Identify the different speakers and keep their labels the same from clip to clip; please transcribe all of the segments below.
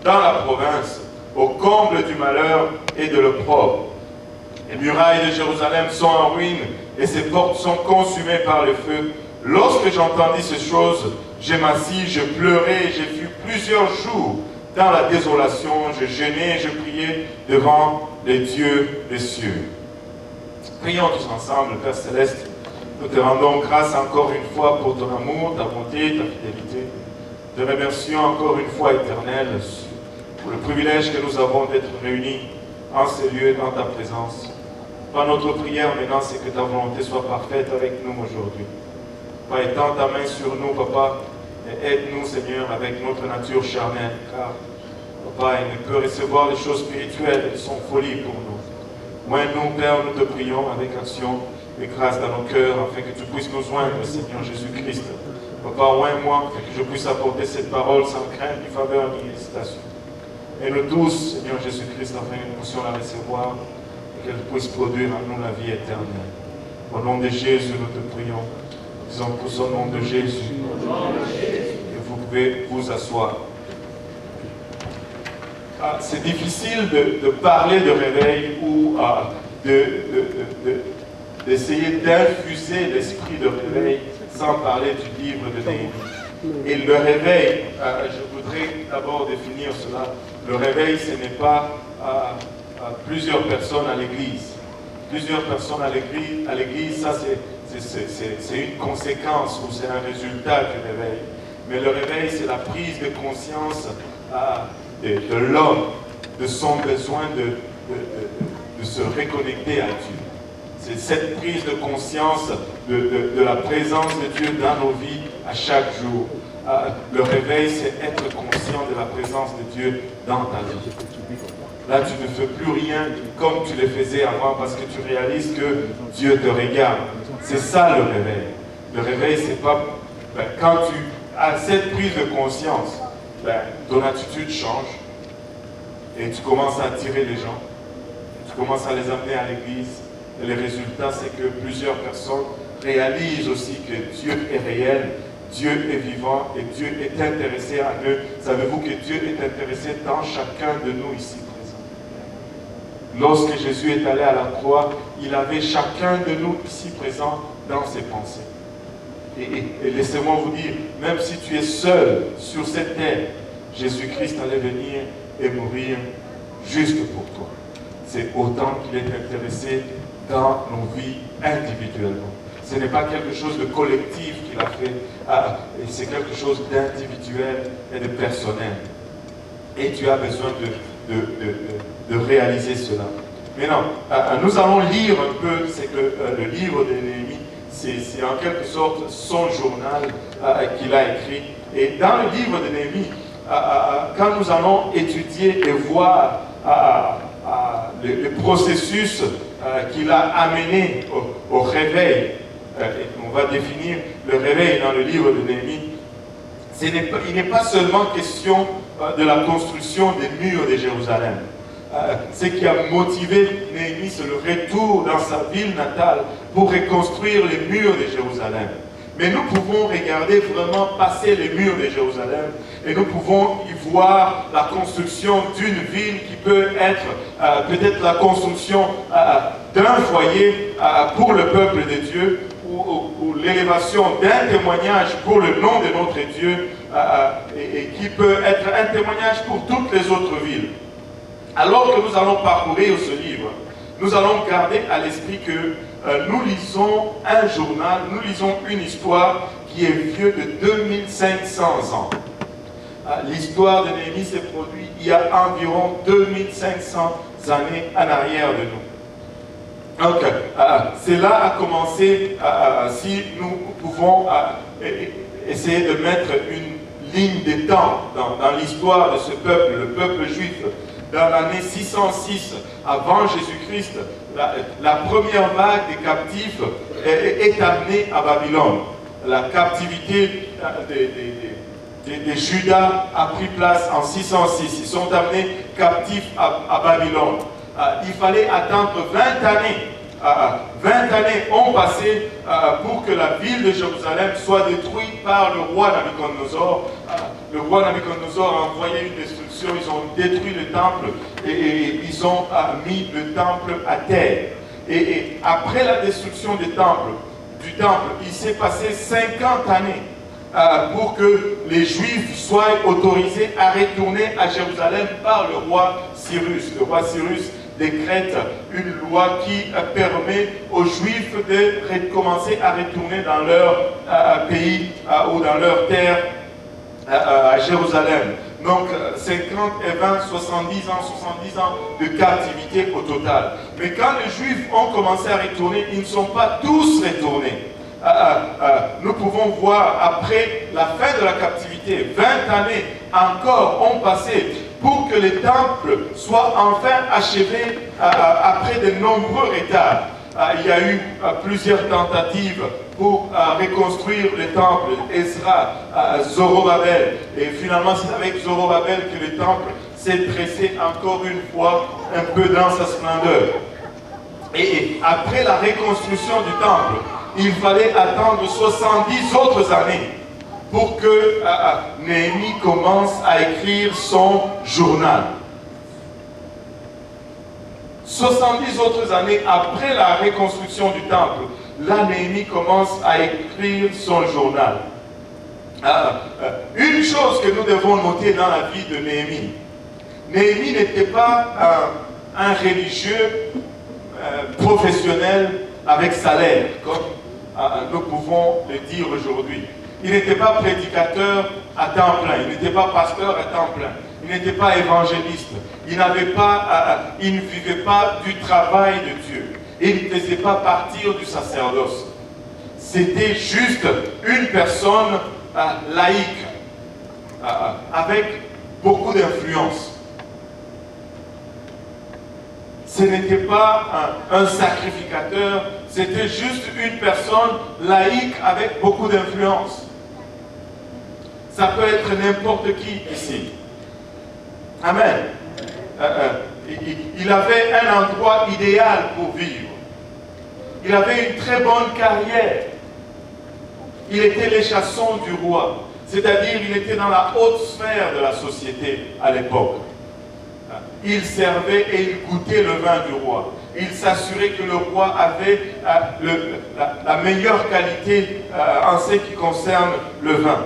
Speaker 1: dans la province, au comble du malheur et de l'opprobre. Les murailles de Jérusalem sont en ruine et ses portes sont consumées par le feu. Lorsque j'entendis ces choses, je m'assis, je pleurais et j'ai fui plusieurs jours dans la désolation. Je jeûnais et je priais devant les dieux des cieux. Prions tous ensemble, Père Céleste. Nous te rendons grâce encore une fois pour ton amour, ta bonté, ta fidélité. Te remercions encore une fois, Éternel, pour le privilège que nous avons d'être réunis en ces lieux, dans ta présence. Par notre prière maintenant, c'est que ta volonté soit parfaite avec nous aujourd'hui. Papa, étends ta main sur nous, Papa, et aide-nous, Seigneur, avec notre nature charnelle, car, Papa, il ne peut recevoir les choses spirituelles, elles sont folie pour nous. Oins-nous, Père, nous te prions avec action et grâce dans nos cœurs, afin que tu puisses nous joindre, Seigneur Jésus-Christ. Papa, oins-moi, afin que je puisse apporter cette parole sans crainte, ni faveur, ni hésitation. Et nous tous, Seigneur Jésus-Christ, afin que nous puissions la recevoir, qu'elle puisse produire en nous la vie éternelle. Au nom de Jésus, nous te prions. Nous disons tous au nom de Jésus. Et vous pouvez vous asseoir. C'est difficile de parler de réveil ou d'essayer d'infuser l'esprit de réveil sans parler du livre de Néhémie. Et le réveil, je voudrais d'abord définir cela. Le réveil, ce n'est pas plusieurs personnes à l'église. Plusieurs personnes à l'église, ça c'est une conséquence ou c'est un résultat du réveil. Mais le réveil, c'est la prise de conscience de l'homme, de son besoin de se reconnecter à Dieu. C'est cette prise de conscience de la présence de Dieu dans nos vies à chaque jour. Le réveil, c'est être conscient de la présence de Dieu dans ta vie. Là, tu ne fais plus rien comme tu le faisais avant parce que tu réalises que Dieu te regarde. C'est ça le réveil. Le réveil, c'est pas... quand tu as cette prise de conscience, ton attitude change et tu commences à attirer les gens. Tu commences à les amener à l'église. Et le résultat, c'est que plusieurs personnes réalisent aussi que Dieu est réel, Dieu est vivant et Dieu est intéressé à eux. Savez-vous que Dieu est intéressé dans chacun de nous ici présents? Lorsque Jésus est allé à la croix, il avait chacun de nous ici présents dans ses pensées. Et laissez-moi vous dire, même si tu es seul sur cette terre, Jésus-Christ allait venir et mourir juste pour toi. C'est autant qu'il est intéressé dans nos vies individuellement. Ce n'est pas quelque chose de collectif qu'il a fait, c'est quelque chose d'individuel et de personnel. Et tu as besoin de réaliser cela. Maintenant, nous allons lire un peu, c'est que le livre de Néhémie, c'est en quelque sorte son journal qu'il a écrit. Et dans le livre de Néhémie, quand nous allons étudier et voir le processus qu'il a amené au réveil, on va définir le réveil dans le livre de Néhémie, il n'est pas seulement question de la construction des murs de Jérusalem. Ce qui a motivé Néhémie, c'est le retour dans sa ville natale pour reconstruire les murs de Jérusalem. Mais nous pouvons regarder vraiment passer les murs de Jérusalem et nous pouvons y voir la construction d'une ville qui peut être peut-être la construction d'un foyer pour le peuple de Dieu ou l'élévation d'un témoignage pour le nom de notre Dieu et qui peut être un témoignage pour toutes les autres villes. Alors que nous allons parcourir ce livre, nous allons garder à l'esprit que nous lisons un journal, nous lisons une histoire qui est vieux de 2500 ans. L'histoire de Néhémie s'est produite il y a environ 2500 années en arrière de nous. Donc, cela a commencé, si nous pouvons essayer de mettre une ligne de temps dans l'histoire de ce peuple, le peuple juif. Dans l'année 606 avant Jésus-Christ, la première vague des captifs est amenée à Babylone. La captivité des Judas a pris place en 606. Ils sont amenés captifs à Babylone. Il fallait attendre 20 années 20 années ont passé pour que la ville de Jérusalem soit détruite par le roi Nabuchodonosor. Le roi Nabuchodonosor a envoyé une destruction, ils ont détruit le temple et ils ont mis le temple à terre. Et après la destruction du temple, il s'est passé 50 années pour que les Juifs soient autorisés à retourner à Jérusalem par le roi Cyrus. Le roi Cyrus décrète une loi qui permet aux Juifs de recommencer à retourner dans leur pays ou dans leur terre à Jérusalem. Donc 50 et 20, 70 ans de captivité au total. Mais quand les Juifs ont commencé à retourner, ils ne sont pas tous retournés. Nous pouvons voir après la fin de la captivité, 20 années encore ont passé pour que le temple soit enfin achevé après de nombreux retards. Il y a eu plusieurs tentatives pour reconstruire le temple, Ezra, Zorobabel. Et finalement, c'est avec Zorobabel que le temple s'est dressé encore une fois un peu dans sa splendeur. Et après la reconstruction du temple, il fallait attendre 70 autres années pour que Néhémie commence à écrire son journal. 70 autres années après la reconstruction du temple, là Néhémie commence à écrire son journal. Une chose que nous devons noter dans la vie de Néhémie, Néhémie n'était pas un religieux professionnel avec salaire, comme nous pouvons le dire aujourd'hui. Il n'était pas prédicateur à temps plein, il n'était pas pasteur à temps plein, il n'était pas évangéliste, il ne vivait pas du travail de Dieu, il ne faisait pas partir du sacerdoce. C'était juste une personne laïque, avec beaucoup d'influence. Ce n'était pas un sacrificateur, c'était juste une personne laïque avec beaucoup d'influence. Ça peut être n'importe qui ici. Amen. Il avait un endroit idéal pour vivre. Il avait une très bonne carrière. Il était l'échasson du roi. C'est-à-dire, il était dans la haute sphère de la société à l'époque. Il servait et il goûtait le vin du roi. Il s'assurait que le roi avait la meilleure qualité en ce qui concerne le vin.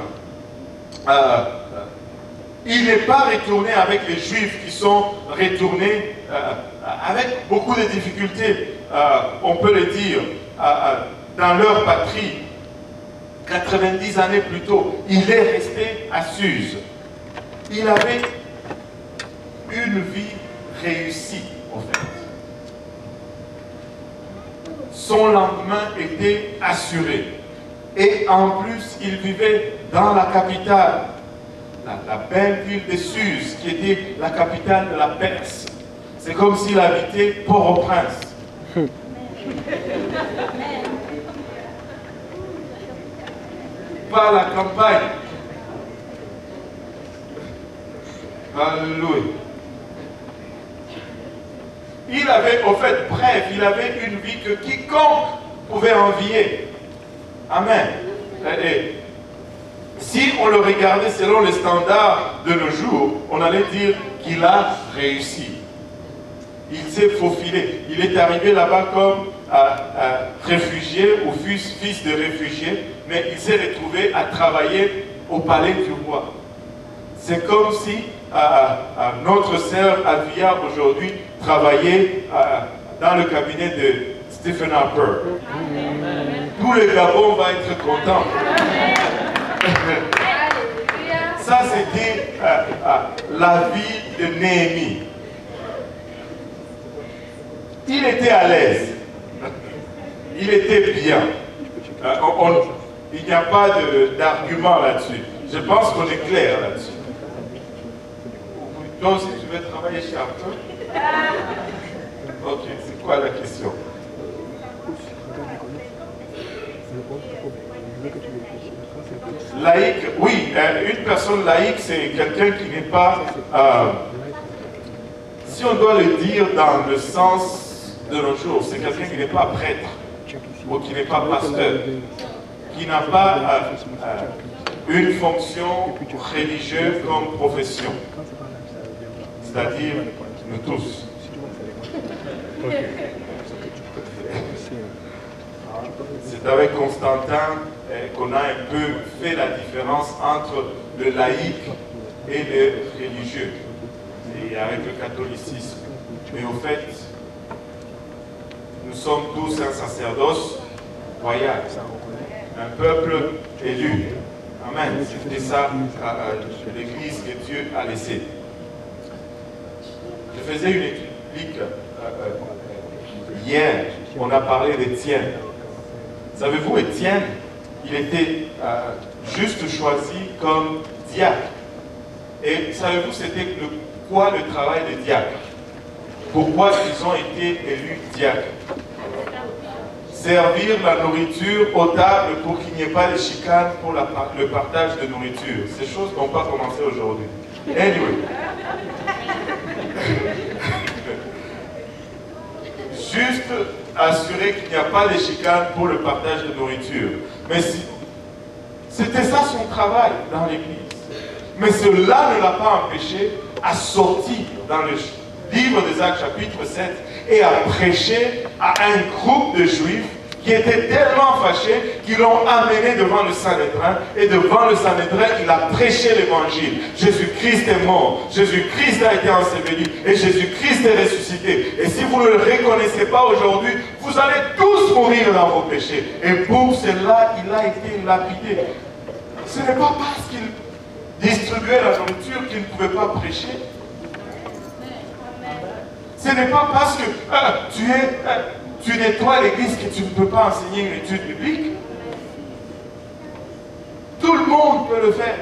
Speaker 1: Il n'est pas retourné avec les Juifs qui sont retournés avec beaucoup de difficultés, on peut le dire, dans leur patrie. 90 années plus tôt, il est resté à Suse. Il avait une vie réussie, en fait. Son lendemain était assuré. Et en plus, il vivait dans la capitale, la belle ville de Suse, qui était la capitale de la Perse. C'est comme s'il habitait Port-au-Prince. Pas la campagne. Alléluia. Il avait, au fait, bref, il avait une vie que quiconque pouvait envier. Amen. Et si on le regardait selon les standards de nos jours, on allait dire qu'il a réussi. Il s'est faufilé. Il est arrivé là-bas comme réfugié ou fils de réfugié, mais il s'est retrouvé à travailler au palais du roi. C'est comme si notre sœur Avia aujourd'hui travaillait dans le cabinet de Stephen Harper. Tout le Gabon va être content. Ça, c'était la vie de Néhémie. Il était à l'aise. Il était bien. Il n'y a pas d'argument là-dessus. Je pense qu'on est clair là-dessus. Toi aussi, tu veux travailler chez Harper? Ok, c'est quoi la question? Laïque, oui, une personne laïque, c'est quelqu'un qui n'est pas, si on doit le dire dans le sens de nos jours, c'est quelqu'un qui n'est pas prêtre ou qui n'est pas pasteur, qui n'a pas une fonction religieuse comme profession, c'est-à-dire nous tous. C'est avec Constantin qu'on a un peu fait la différence entre le laïque et le religieux, et avec le catholicisme. Mais au fait, nous sommes tous un sacerdoce royal, un peuple élu. Amen. C'était ça l'Église que Dieu a laissée. Je faisais une étude hier, on a parlé d'Étienne. Savez-vous, Étienne, il était juste choisi comme diacre. Et savez-vous, c'était quoi le travail des diacres? Pourquoi ils ont été élus diacres? Servir la nourriture aux tables pour qu'il n'y ait pas de chicane pour le partage de nourriture. Ces choses n'ont pas commencé aujourd'hui. Anyway. Juste assurer qu'il n'y a pas de chicane pour le partage de nourriture. Mais c'était ça son travail dans l'Église. Mais cela ne l'a pas empêché à sortir dans le livre des Actes chapitre 7 et à prêcher à un groupe de Juifs qui étaient tellement fâchés qu'ils l'ont amené devant le Sanhédrin. Et devant le Sanhédrin, il a prêché l'évangile. Jésus-Christ est mort. Jésus-Christ a été enseveli. Et Jésus-Christ est ressuscité. Et si vous ne le reconnaissez pas aujourd'hui, vous allez tous mourir dans vos péchés. Et pour cela, il a été lapidé. Ce n'est pas parce qu'il distribuait la nourriture qu'il ne pouvait pas prêcher. Ce n'est pas parce que tu nettoies l'église que tu ne peux pas enseigner une étude biblique. Tout le monde peut le faire.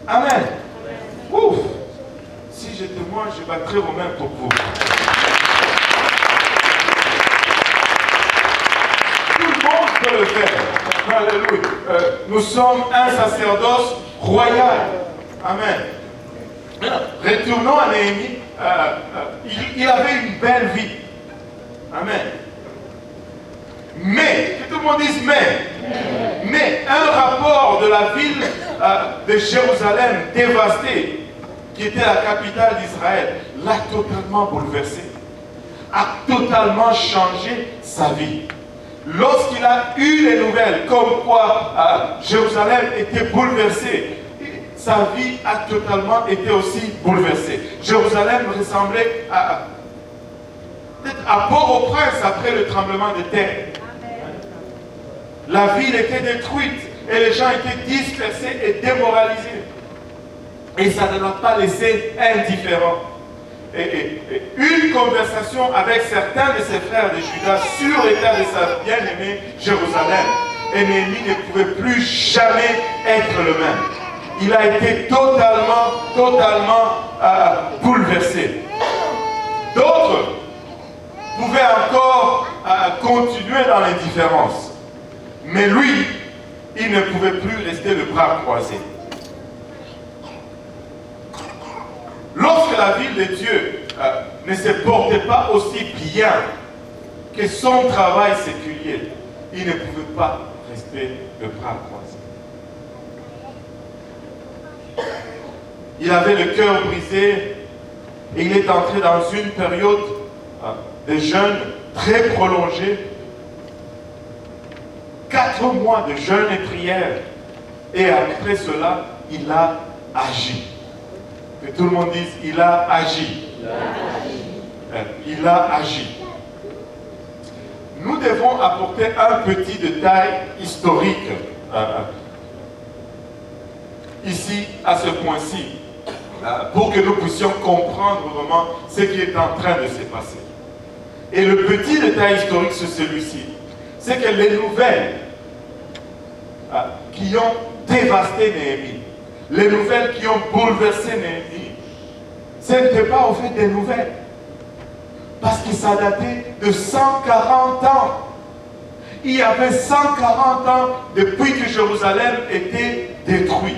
Speaker 1: Amen. Ouf. Si j'étais moi, je battrais vos mains pour vous. Tout le monde peut le faire. Alléluia. Nous sommes un sacerdoce royal. Amen. Retournons à Néhémie. Il avait une belle vie. Amen. Mais, que tout le monde dise mais un rapport de la ville de Jérusalem dévastée, qui était la capitale d'Israël, l'a totalement bouleversé, a totalement changé sa vie. Lorsqu'il a eu les nouvelles comme quoi Jérusalem était bouleversée, sa vie a totalement été aussi bouleversée. Jérusalem ressemblait à Port-au-Prince après le tremblement de terre. La ville était détruite et les gens étaient dispersés et démoralisés. Et ça ne l'a pas laissé indifférent. Et une conversation avec certains de ses frères de Juda sur l'état de sa bien-aimée Jérusalem. Et Néhémie ne pouvait plus jamais être le même. Il a été totalement bouleversé. D'autres pouvaient encore continuer dans l'indifférence. Mais lui, il ne pouvait plus rester le bras croisé. Lorsque la ville de Dieu ne se portait pas aussi bien que son travail séculier, il ne pouvait pas rester le bras croisé. Il avait le cœur brisé et il est entré dans une période de jeûne très prolongée. 4 mois de jeûne et prière. Et après cela, il a agi. Que tout le monde dise, il a agi. Il a agi. Nous devons apporter un petit détail historique ici, à ce point-ci, pour que nous puissions comprendre vraiment ce qui est en train de se passer. Et le petit détail historique, c'est celui-ci. C'est que les nouvelles qui ont dévasté Néhémie, les nouvelles qui ont bouleversé Néhémie, ce n'était pas au fait des nouvelles. Parce que ça datait de 140 ans. Il y avait 140 ans depuis que Jérusalem était détruit.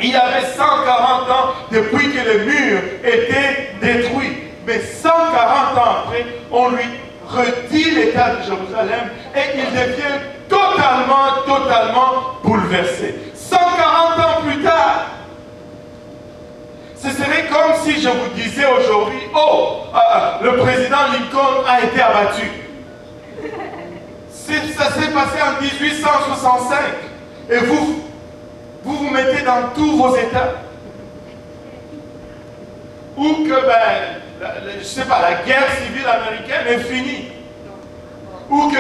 Speaker 1: Il y avait 140 ans depuis que les murs étaient détruits. Mais 140 ans après, on lui redit l'état de Jérusalem et il devient totalement bouleversé. 140 ans plus tard, ce serait comme si je vous disais aujourd'hui, oh, le président Lincoln a été abattu. Ça s'est passé en 1865. Et vous mettez dans tous vos états. Ou que, je sais pas, la guerre civile américaine est finie. Ou que,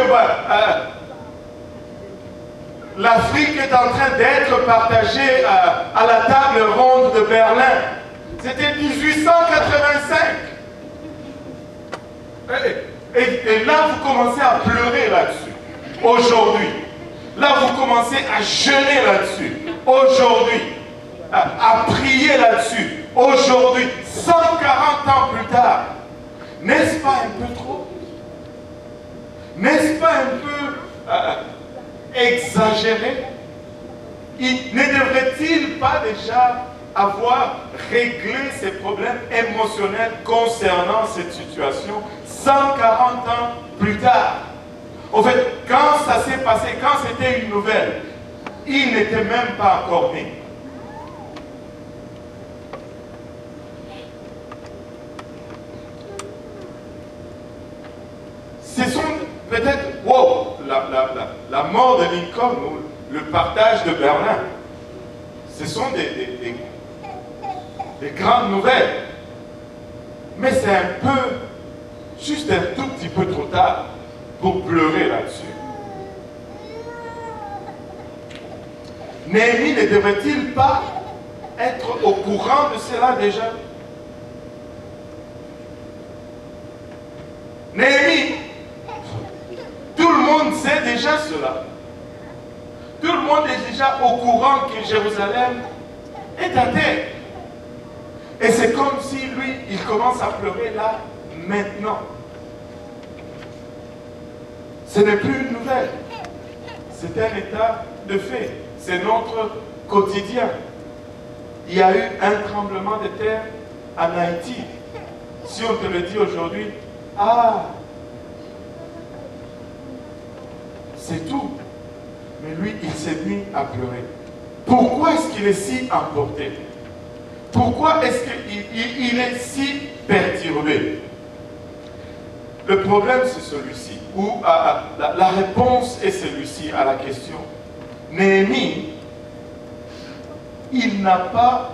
Speaker 1: l'Afrique est en train d'être partagée à la table ronde de Berlin. C'était 1885. Et là, vous commencez à pleurer là-dessus. Aujourd'hui. Là, vous commencez à jeûner là-dessus. Aujourd'hui. À prier là-dessus. Aujourd'hui. 140 ans plus tard. N'est-ce pas un peu trop? N'est-ce pas un peu exagéré? Ne devrait-il pas déjà avoir réglé ces problèmes émotionnels concernant cette situation 140 ans plus tard? En fait, quand ça s'est passé, quand c'était une nouvelle, il n'était même pas encore né. Ce sont peut-être, wow, la mort de Lincoln ou le partage de Berlin, ce sont des grandes nouvelles. Mais c'est un peu, juste un tout petit peu trop tard pour pleurer là-dessus. Néhémie ne devrait-il pas être au courant de cela déjà? Néhémie, tout le monde sait déjà cela. Tout le monde est déjà au courant que Jérusalem est à terre. Et c'est comme si lui, il commence à pleurer là, maintenant. Ce n'est plus une nouvelle. C'est un état de fait. C'est notre quotidien. Il y a eu un tremblement de terre en Haïti. Si on te le dit aujourd'hui, ah, c'est tout. Mais lui, il s'est mis à pleurer. Pourquoi est-ce qu'il est si emporté? Pourquoi est-ce qu'il est si perturbé? Le problème, c'est celui-ci, ou la réponse est celui-ci à la question. Néhémie, il n'a pas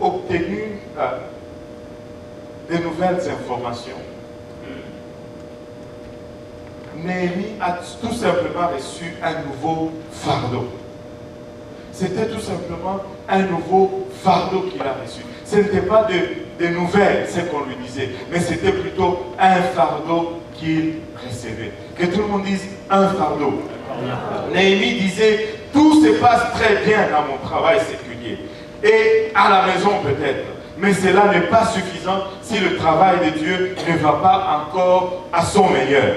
Speaker 1: obtenu de nouvelles informations. Néhémie a tout simplement reçu un nouveau fardeau. C'était tout simplement un nouveau fardeau qu'il a reçu. Ce n'était pas de nouvelles, ce qu'on lui disait, mais c'était plutôt un fardeau qu'il recevait. Que tout le monde dise un fardeau. Néhémie disait, tout se passe très bien dans mon travail séculier. Et à la maison peut-être. Mais cela n'est pas suffisant si le travail de Dieu ne va pas encore à son meilleur.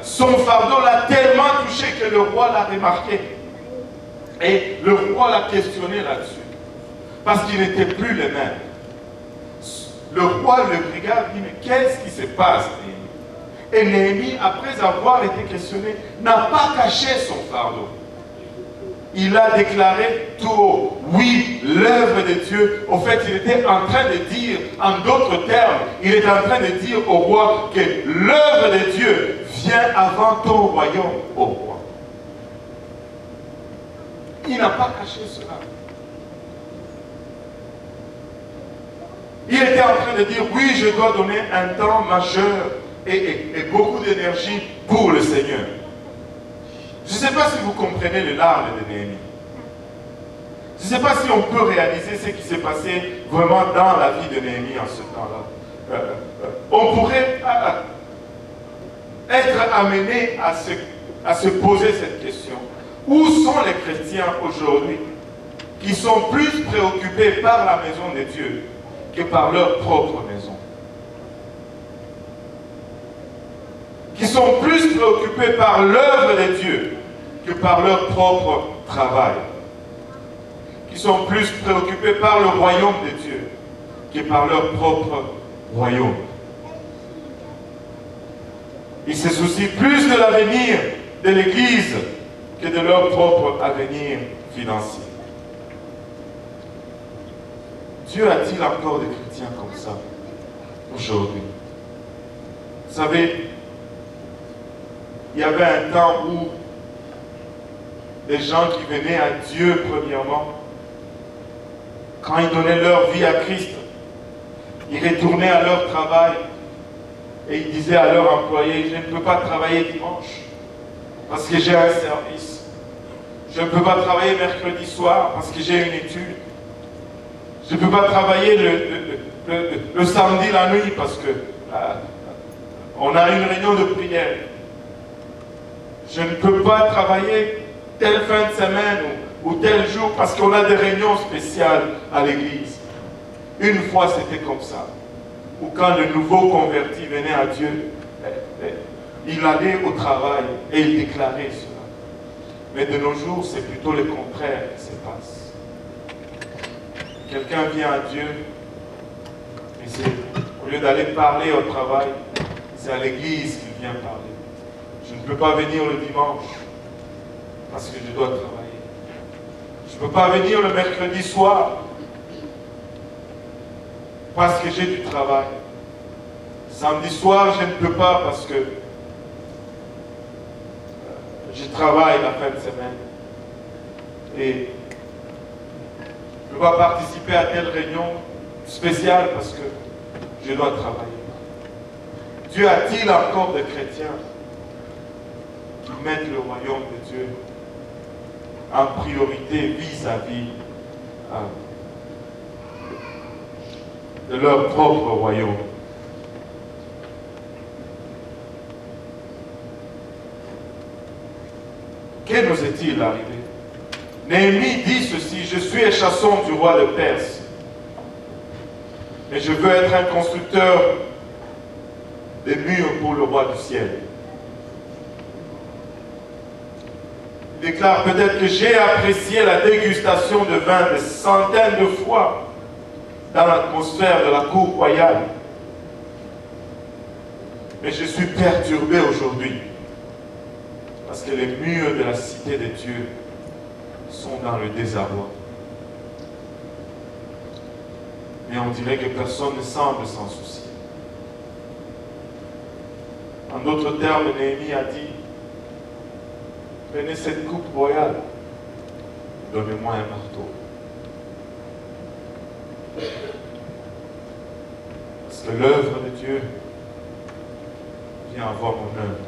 Speaker 1: Son fardeau l'a tellement touché que le roi l'a remarqué. Et le roi l'a questionné là-dessus. Parce qu'il n'était plus le même. Le roi le regarde et dit, mais qu'est-ce qui se passe, Néhémie? Et Néhémie, après avoir été questionné, n'a pas caché son fardeau. Il a déclaré tout haut, oui, l'œuvre de Dieu. En fait, il était en train de dire, en d'autres termes, il était en train de dire au roi que l'œuvre de Dieu vient avant ton royaume, au roi. Il n'a pas caché cela. Il était en train de dire, oui, je dois donner un temps majeur et beaucoup d'énergie pour le Seigneur. Je ne sais pas si vous comprenez les larmes de Néhémie. Je ne sais pas si on peut réaliser ce qui s'est passé vraiment dans la vie de Néhémie en ce temps-là. On pourrait être amené à se poser cette question. Où sont les chrétiens aujourd'hui qui sont plus préoccupés par la maison de Dieu que par leur propre maison? Qui sont plus préoccupés par l'œuvre de Dieu que par leur propre travail? Qui sont plus préoccupés par le royaume de Dieu que par leur propre royaume? Ils se soucient plus de l'avenir de l'Église que de leur propre avenir financier. Dieu a-t-il encore des chrétiens comme ça aujourd'hui? Vous savez, il y avait un temps où des gens qui venaient à Dieu premièrement, quand ils donnaient leur vie à Christ, ils retournaient à leur travail et ils disaient à leur employé, je ne peux pas travailler dimanche parce que j'ai un service. Je ne peux pas travailler mercredi soir parce que j'ai une étude. Je ne peux pas travailler le samedi la nuit parce que on a une réunion de prière. Je ne peux pas travailler telle fin de semaine ou tel jour parce qu'on a des réunions spéciales à l'église. Une fois, c'était comme ça. Ou quand le nouveau converti venait à Dieu, il allait au travail et il déclarait cela. Mais de nos jours, c'est plutôt le contraire qui se passe. Quelqu'un vient à Dieu, et au lieu d'aller parler au travail, c'est à l'église qu'il vient parler. Je ne peux pas venir le dimanche parce que je dois travailler. Je ne peux pas venir le mercredi soir parce que j'ai du travail. Samedi soir, je ne peux pas parce que je travaille la fin de semaine. Et je ne peux pas participer à telle réunion spéciale parce que je dois travailler. Dieu a-t-il encore des chrétiens qui mettent le royaume de Dieu en priorité vis-à-vis de leur propre royaume? Que nous est-il arrivé? Néhémie dit ceci, je suis échasson du roi de Perse, mais je veux être un constructeur des murs pour le roi du ciel. Il déclare peut-être que j'ai apprécié la dégustation de vin des centaines de fois dans l'atmosphère de la cour royale, mais je suis perturbé aujourd'hui parce que les murs de la cité de Dieu sont dans le désarroi. Mais on dirait que personne ne semble s'en soucier. En d'autres termes, Néhémie a dit, prenez cette coupe royale, donnez-moi un marteau. Parce que l'œuvre de Dieu vient avoir mon œuvre.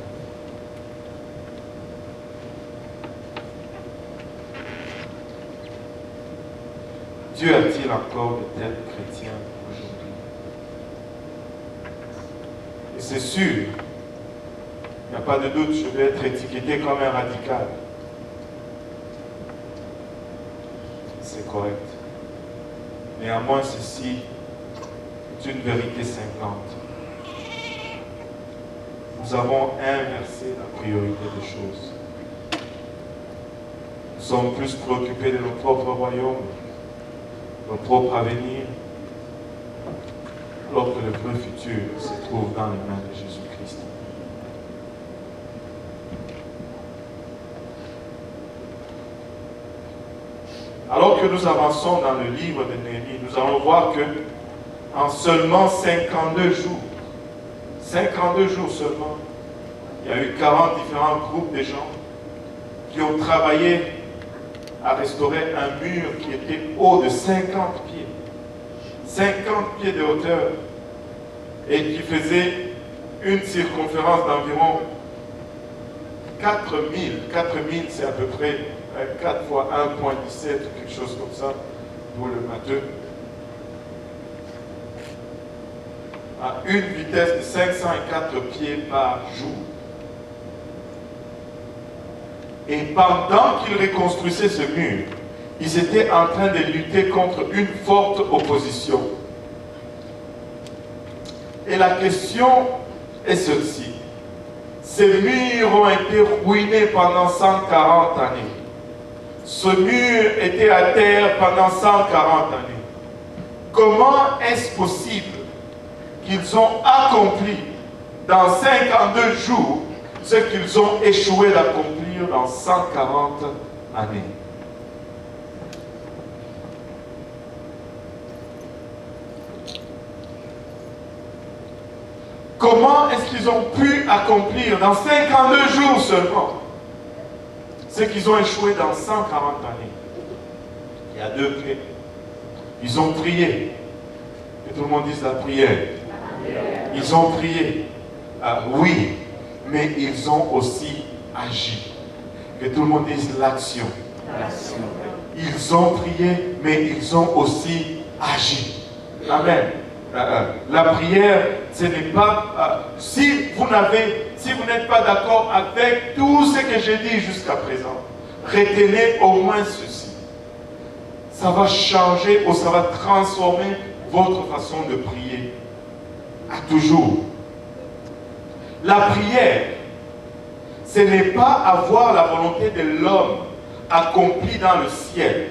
Speaker 1: Dieu a-t-il encore de tels chrétiens aujourd'hui? Et c'est sûr, il n'y a pas de doute, je vais être étiqueté comme un radical. C'est correct. Néanmoins, ceci est une vérité cinglante. Nous avons inversé la priorité des choses. Nous sommes plus préoccupés de nos propres royaumes, notre propre avenir, alors que le vrai futur se trouve dans les mains de Jésus-Christ. Alors que nous avançons dans le livre de Néhémie, nous allons voir que en seulement 52 jours seulement, il y a eu 40 différents groupes de gens qui ont travaillé à restaurer un mur qui était haut de 50 pieds. 50 pieds de hauteur et qui faisait une circonférence d'environ 4000. 4000, c'est à peu près 4 fois 1,17 ou quelque chose comme ça, pour le matheux. À une vitesse de 504 pieds par jour. Et pendant qu'ils reconstruisaient ce mur, ils étaient en train de lutter contre une forte opposition. Et la question est celle-ci. Ces murs ont été ruinés pendant 140 années. Ce mur était à terre pendant 140 années. Comment est-ce possible qu'ils ont accompli dans 52 jours ce qu'ils ont échoué d'accomplir dans 140 années. Comment est-ce qu'ils ont pu accomplir dans 52 jours seulement ce qu'ils ont échoué dans 140 années? Il y a deux clés. Ils ont prié. Et tout le monde dise la prière. Ils ont prié. Oui, mais ils ont aussi agi. Que tout le monde dise l'action. Ils ont prié, mais ils ont aussi agi. Amen. La prière, ce n'est pas... si vous n'êtes pas d'accord avec tout ce que j'ai dit jusqu'à présent, retenez au moins ceci. Ça va changer ou ça va transformer votre façon de prier. À toujours. La prière, ce n'est pas avoir la volonté de l'homme accomplie dans le ciel,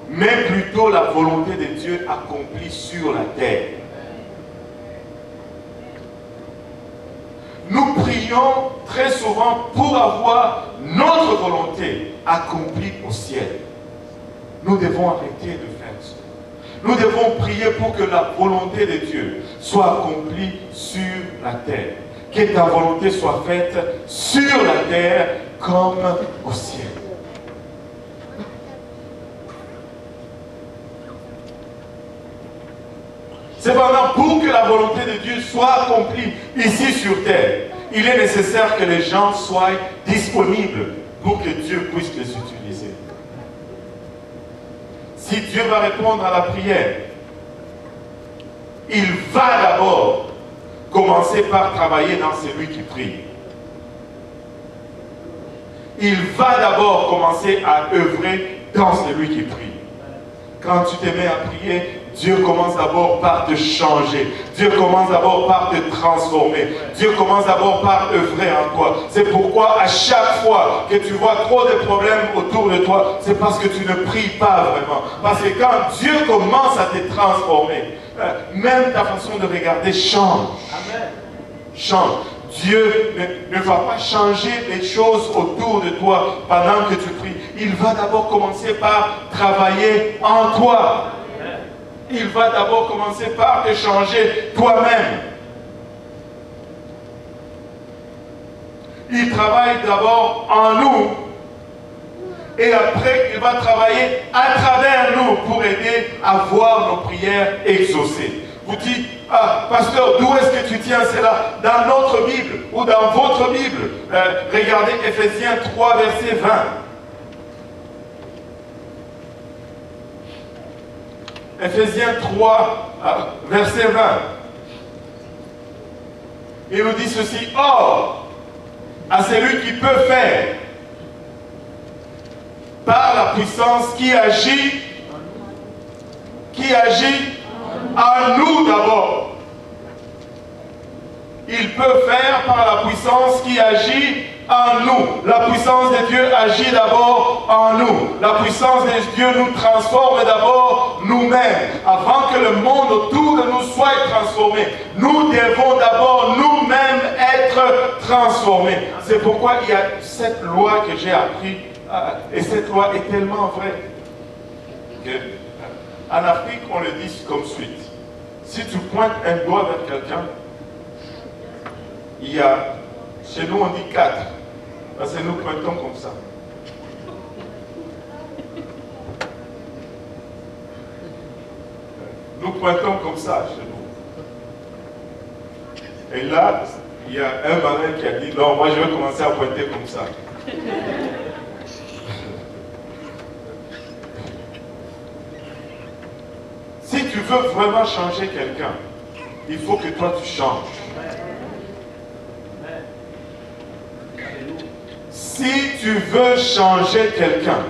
Speaker 1: mais plutôt la volonté de Dieu accomplie sur la terre. Nous prions très souvent pour avoir notre volonté accomplie au ciel. Nous devons arrêter de faire ça. Nous devons prier pour que la volonté de Dieu soit accomplie sur la terre. Que ta volonté soit faite sur la terre comme au ciel. Cependant, pour que la volonté de Dieu soit accomplie ici sur terre, il est nécessaire que les gens soient disponibles pour que Dieu puisse les utiliser. Si Dieu va répondre à la prière, il va d'abord commencer par travailler dans celui qui prie. Il va d'abord commencer à œuvrer dans celui qui prie. Quand tu te mets à prier, Dieu commence d'abord par te changer. Dieu commence d'abord par te transformer. Dieu commence d'abord par œuvrer en toi. C'est pourquoi à chaque fois que tu vois trop de problèmes autour de toi, c'est parce que tu ne pries pas vraiment. Parce que quand Dieu commence à te transformer, même ta façon de regarder change. Amen. Change. Dieu ne va pas changer les choses autour de toi pendant que tu pries. Il va d'abord commencer par travailler en toi. Il va d'abord commencer par te changer toi-même. Il travaille d'abord en nous. Et après, il va travailler à travers nous pour aider à voir nos prières exaucées. Vous dites, ah, pasteur, d'où est-ce que tu tiens cela? Dans notre Bible ou dans votre Bible. Regardez Ephésiens 3, verset 20. Ephésiens 3, verset 20. Il nous dit ceci. Or, à celui qui peut faire, par la puissance qui agit en nous d'abord. Il peut faire par la puissance qui agit en nous. La puissance de Dieu agit d'abord en nous. La puissance de Dieu nous transforme d'abord nous-mêmes. Avant que le monde autour de nous soit transformé, nous devons d'abord nous-mêmes être transformés. C'est pourquoi il y a cette loi que j'ai appris. Et cette loi est tellement vraie qu'en Afrique, on le dit comme suite. Si tu pointes un doigt vers quelqu'un, il y a, chez nous on dit 4, parce que nous pointons comme ça. Nous pointons comme ça chez nous. Et là, il y a un marin qui a dit, non, moi je vais commencer à pointer comme ça. Si tu veux vraiment changer quelqu'un, il faut que toi tu changes. Si tu veux changer quelqu'un,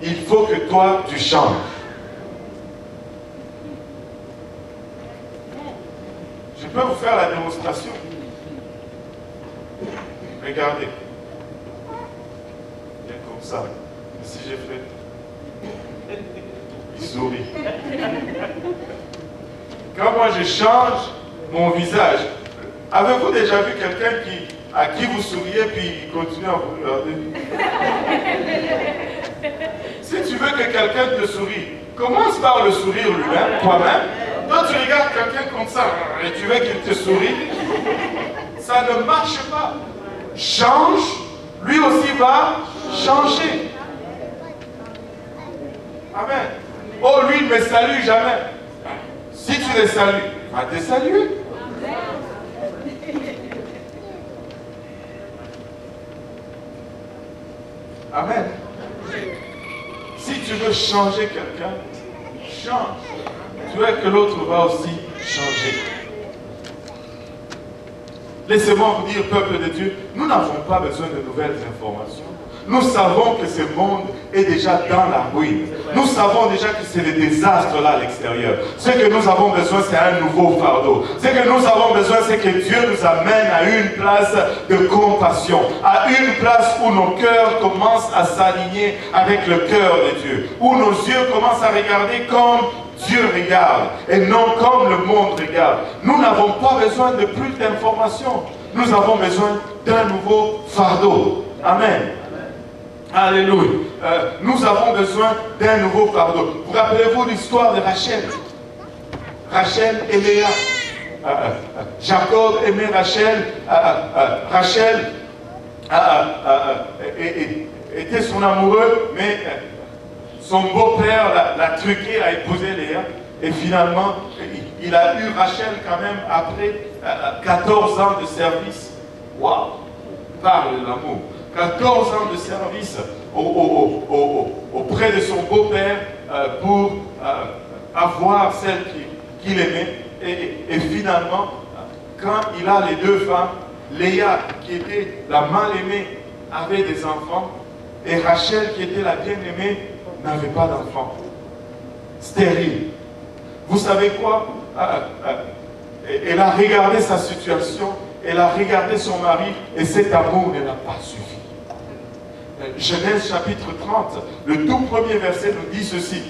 Speaker 1: il faut que toi tu changes. Je peux vous faire la démonstration. Regardez. Bien comme ça. Et si j'ai fait... Il sourit. Quand moi je change mon visage, Avez-vous déjà vu quelqu'un à qui vous souriez puis il continue à vous regarder? Si tu veux que quelqu'un te sourie, commence par le sourire lui-même, toi-même. Toi, tu regardes quelqu'un comme ça et tu veux qu'il te sourie. Ça ne marche pas. Change, lui aussi va changer. Amen. Oh, lui ne me salue jamais. Si tu le salues, va te saluer. Amen. Si tu veux changer quelqu'un, change. Tu vois que l'autre va aussi changer. Laissez-moi vous dire, peuple de Dieu, nous n'avons pas besoin de nouvelles informations. Nous savons que ce monde est déjà dans la ruine. Nous savons déjà que c'est le désastre là à l'extérieur. Ce que nous avons besoin, c'est un nouveau fardeau. Ce que nous avons besoin, c'est que Dieu nous amène à une place de compassion, à une place où nos cœurs commencent à s'aligner avec le cœur de Dieu, où nos yeux commencent à regarder comme Dieu regarde et non comme le monde regarde. Nous n'avons pas besoin de plus d'informations. Nous avons besoin d'un nouveau fardeau. Amen. Alléluia. Nous avons besoin d'un nouveau fardeau. Vous rappelez-vous l'histoire de Rachel? Rachel et Léa. Jacob aimait Rachel. Rachel était son amoureux, mais son beau-père l'a truqué à épouser Léa. Et finalement, il a eu Rachel quand même après 14 ans de service. Waouh! Parle de l'amour. 14 ans de service auprès de son beau-père pour avoir celle qu'il aimait. Et finalement, quand il a les deux femmes, Léa, qui était la mal-aimée, avait des enfants, et Rachel, qui était la bien-aimée, n'avait pas d'enfants. Stérile. Vous savez quoi? Elle a regardé sa situation, elle a regardé son mari, et cet amour ne l'a pas suffi. Genèse chapitre 30, le tout premier verset nous dit ceci.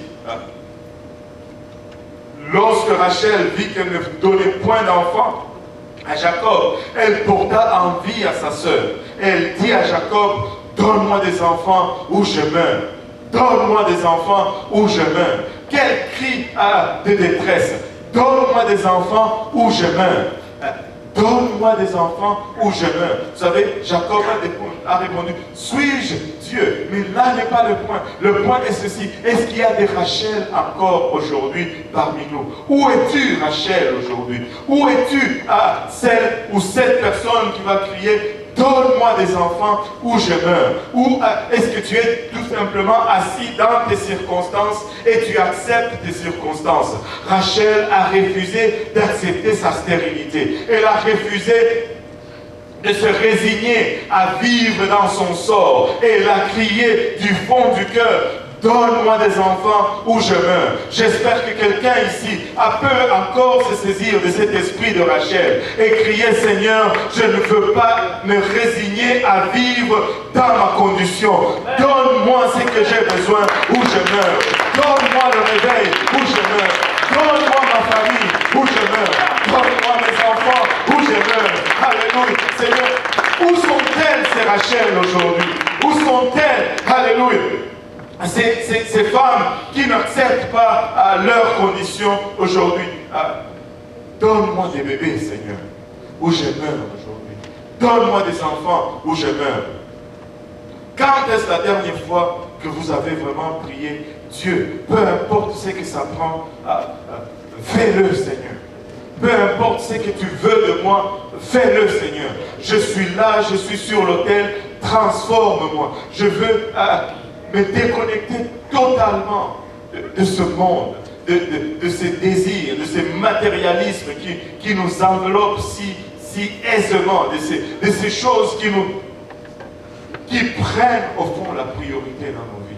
Speaker 1: Lorsque Rachel vit qu'elle ne donnait point d'enfant à Jacob, elle porta envie à sa sœur. Elle dit à Jacob, donne-moi des enfants ou je meurs. Donne-moi des enfants ou je meurs. Quel cri de détresse. Donne-moi des enfants ou je meurs. Donne-moi des enfants ou je meurs. Vous savez, Jacob a répondu, suis-je Dieu? Mais là n'est pas le point. Le point est ceci. Est-ce qu'il y a des Rachel encore aujourd'hui parmi nous? Où es-tu, Rachel, aujourd'hui? Où es-tu, celle ou cette personne qui va crier, donne-moi des enfants ou je meurs? Ou est-ce que tu es tout simplement assis dans tes circonstances et tu acceptes tes circonstances? Rachel a refusé d'accepter sa stérilité. Elle a refusé de se résigner à vivre dans son sort. Et elle a crié du fond du cœur, donne-moi des enfants ou je meurs. J'espère que quelqu'un ici peut encore se saisir de cet esprit de Rachel et crier, Seigneur, je ne veux pas me résigner à vivre dans ma condition. Donne-moi ce que j'ai besoin ou je meurs. Donne-moi le réveil ou je meurs. Donne-moi ma famille ou je meurs. Donne-moi mes enfants ou je meurs. Alléluia. Seigneur, où sont-elles ces Rachel aujourd'hui? Où sont-elles? Alléluia. Ces femmes qui n'acceptent pas leurs conditions aujourd'hui. Donne-moi des bébés, Seigneur, ou je meurs aujourd'hui. Donne-moi des enfants, ou je meurs. Quand est-ce la dernière fois que vous avez vraiment prié Dieu? Peu importe ce que ça prend, fais-le, Seigneur. Peu importe ce que tu veux de moi, fais-le, Seigneur. Je suis là, je suis sur l'autel, transforme-moi. Je veux me déconnecter totalement de ce monde, de ces désirs, de ces matérialismes qui nous enveloppent si aisément, de ces choses qui prennent au fond la priorité dans nos vies.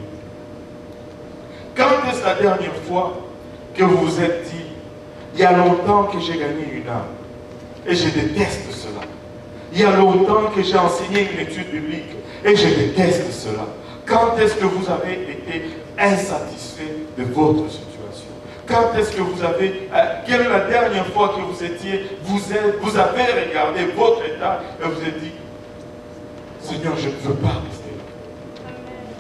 Speaker 1: Quand est-ce la dernière fois que vous vous êtes dit, il y a longtemps que j'ai gagné une âme et je déteste cela. Il y a longtemps que j'ai enseigné une étude biblique et je déteste cela. Quand est-ce que vous avez été insatisfait de votre situation? Quand est-ce que vous avez, quelle est la dernière fois que vous vous avez regardé votre état et vous avez dit, Seigneur, je ne veux pas rester là.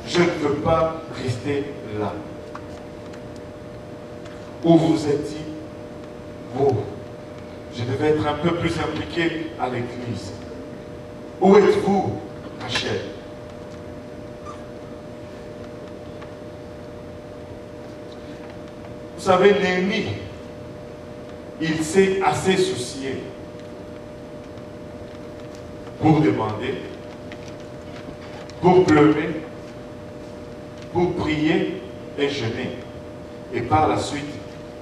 Speaker 1: Je ne veux pas rester là. Ou vous vous êtes dit, oh, je devais être un peu plus impliqué à l'église. Où êtes-vous, Rachel? Vous savez, Néhémie, il s'est assez soucié pour demander, pour pleurer, pour prier et jeûner, et par la suite,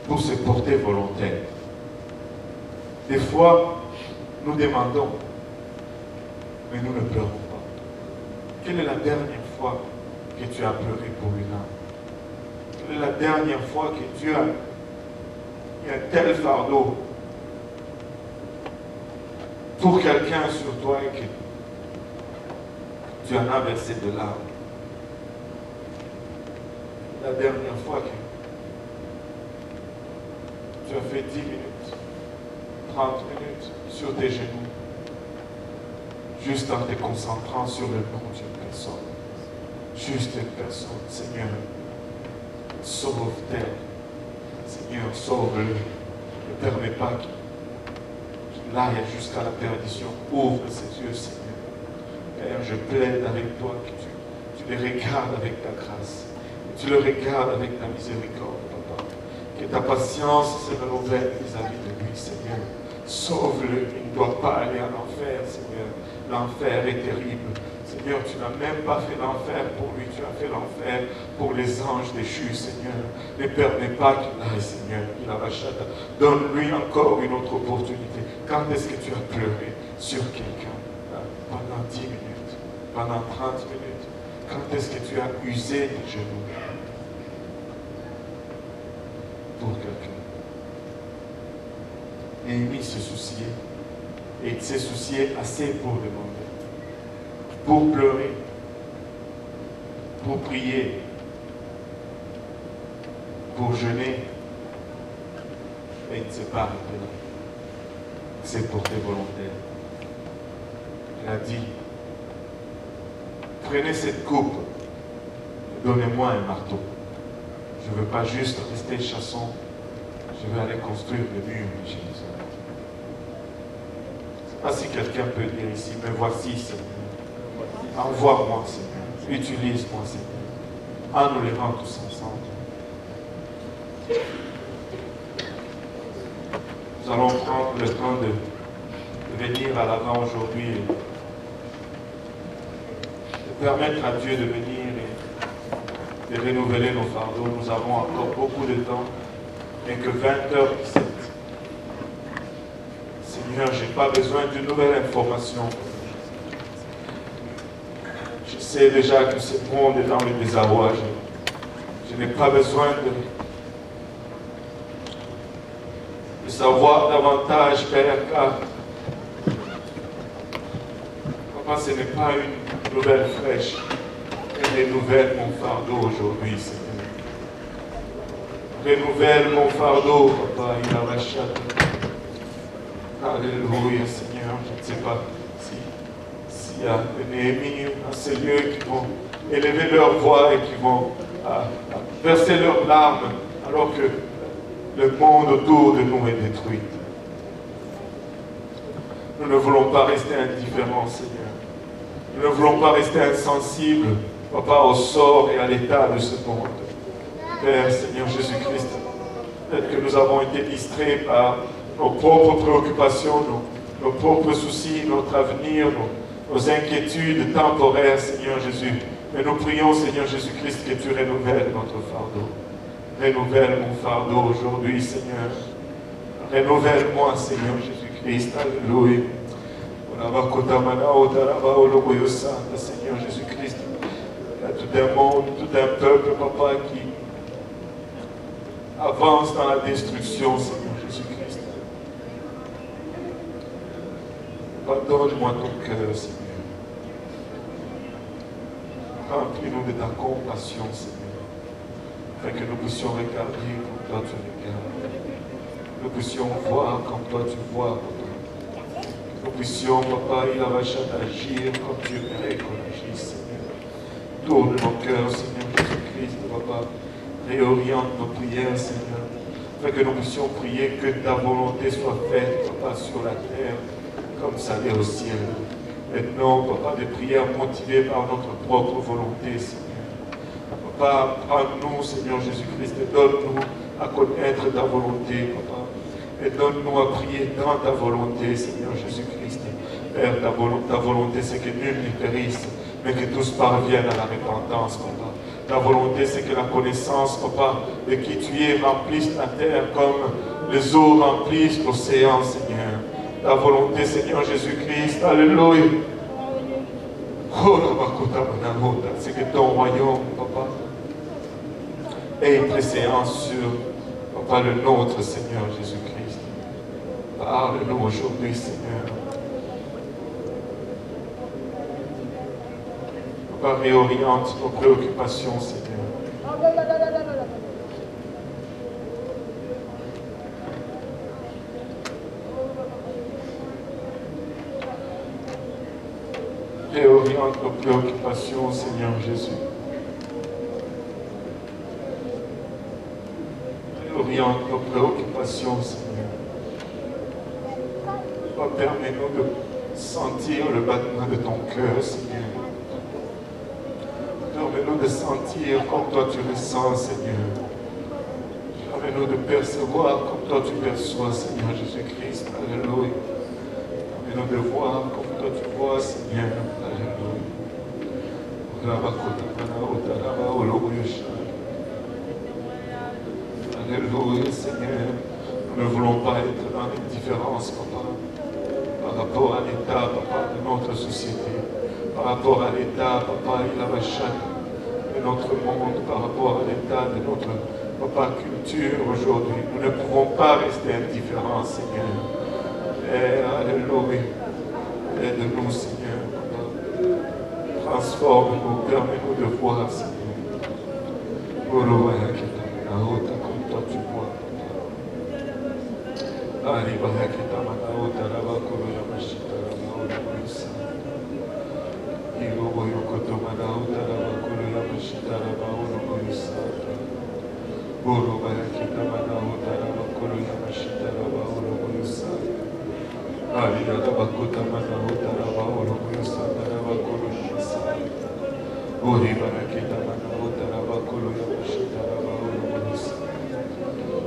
Speaker 1: pour se porter volontaire. Des fois, nous demandons, mais nous ne pleurons pas. Quelle est la dernière fois que tu as pleuré pour une âme? Quelle est la dernière fois que Dieu a mis un tel fardeau pour quelqu'un sur toi et que tu en as versé de larmes? La dernière fois que tu as fait 10 minutes, 30 minutes sur tes genoux, juste en te concentrant sur le nom d'une personne. Juste une personne. Seigneur, sauve-t-elle. Seigneur, sauve-le. Ne permets pas qu'il aille jusqu'à la perdition. Ouvre ses yeux, Seigneur. Père, je plaide avec toi que tu les regardes avec ta grâce. Que tu le regardes avec ta miséricorde, Papa. Que ta patience se renouvelle vis-à-vis de lui, Seigneur. Sauve-le, il ne doit pas aller en enfer, Seigneur. L'enfer est terrible. Seigneur, tu n'as même pas fait l'enfer pour lui, tu as fait l'enfer pour les anges déchus, Seigneur. Ne permets pas qu'il aille, Seigneur. Donne-lui encore une autre opportunité. Quand est-ce que tu as pleuré sur quelqu'un? Pendant 10 minutes, pendant 30 minutes. Quand est-ce que tu as usé tes genoux pour quelqu'un? Néhémie se souciait. Et il s'est soucié assez pour demander, pour pleurer, pour prier, pour jeûner. Et il ne s'est pas arrêté là. Il s'est porté volontaire. Il a dit, prenez cette coupe, donnez-moi un marteau. Je ne veux pas juste rester chasson, je vais aller construire le mur de Jérusalem. Je ne sais pas si quelqu'un peut dire ici, mais voici, Seigneur. Envoie-moi, Seigneur. Utilise-moi, Seigneur. En nous levant tous ensemble. Nous allons prendre le temps de venir à l'avant aujourd'hui et de permettre à Dieu de venir et de renouveler nos fardeaux. Nous avons encore beaucoup de temps, et que 20h17. Seigneur, je n'ai pas besoin d'une nouvelle information. Je sais déjà que ce monde est dans le désarroi. Je n'ai pas besoin de savoir davantage, Père, car Papa, ce n'est pas une nouvelle fraîche. Elle renouvelle mon fardeau aujourd'hui, Seigneur. Renouvelle mon fardeau, Papa, il a rachat. Alléluia, Seigneur. Je ne sais pas s'il y a des Néhémie dans ces lieux qui vont élever leur voix et qui vont verser leurs larmes alors que le monde autour de nous est détruit. Nous ne voulons pas rester indifférents, Seigneur. Nous ne voulons pas rester insensibles, Papa, au sort et à l'état de ce monde. Père, Seigneur Jésus-Christ, peut-être que nous avons été distraits par nos propres préoccupations, nos propres soucis, notre avenir, nos inquiétudes temporaires, Seigneur Jésus. Mais nous prions, Seigneur Jésus-Christ, que tu renouvelles notre fardeau. Renouvelle mon fardeau aujourd'hui, Seigneur. Renouvelle-moi, Seigneur Jésus-Christ. Alléluia. Seigneur Jésus-Christ. Il y a tout un monde, tout un peuple, Papa, qui avance dans la destruction, Seigneur Jésus-Christ. Pardonne-moi ton cœur, Seigneur. Remplis-nous de ta compassion, Seigneur, afin que nous puissions regarder toi tu regardes. Que nous puissions voir comme toi tu vois, papa. Que nous puissions, papa, il va agir comme Dieu voudrait qu'on agisse, Seigneur. Tourne nos cœurs, Seigneur Jésus-Christ, papa. Réoriente nos prières, Seigneur. Afin que nous puissions prier que ta volonté soit faite, papa, sur la terre, comme ça l'est au ciel. Et non, papa, des prières motivées par notre propre volonté, Seigneur. Papa, prends-nous, Seigneur Jésus-Christ, et donne-nous à connaître ta volonté, papa. Et donne-nous à prier dans ta volonté, Seigneur Jésus-Christ. Père, ta volonté, c'est que nul n'y périsse, mais que tous parviennent à la repentance, papa. Ta volonté, c'est que la connaissance, papa, de qui tu es remplisse la terre comme les eaux remplissent l'océan, Seigneur. Ta volonté, Seigneur Jésus-Christ, alléluia. Oh, c'est que ton royaume, papa, ait une préséance sur, papa, le nôtre, Seigneur Jésus-Christ. Parle-nous aujourd'hui, Seigneur. Papa, réoriente nos préoccupations, Seigneur. Réoriente nos préoccupations, Seigneur Jésus. Réoriente nos préoccupations, Seigneur. Permets-nous de sentir le battement de ton cœur, Seigneur. Permets-nous de sentir comme toi tu ressens, Seigneur. Permets-nous de percevoir comme toi tu perçois, Seigneur Jésus-Christ. Alléluia. Permets-nous de voir comme toi tu vois, Seigneur. Alléluia. Alléluia, Seigneur. Nous ne voulons pas être dans l'indifférence, papa, par rapport à l'état, papa, de notre société, par rapport à l'état, papa, de notre monde, par rapport à l'état de notre, papa, culture aujourd'hui. Nous ne pouvons pas rester indifférents, Seigneur. Alléluia. Aide-nous, Seigneur, papa. Transforme-nous, permets-nous de voir, Seigneur. Comme toi tu vois, papa.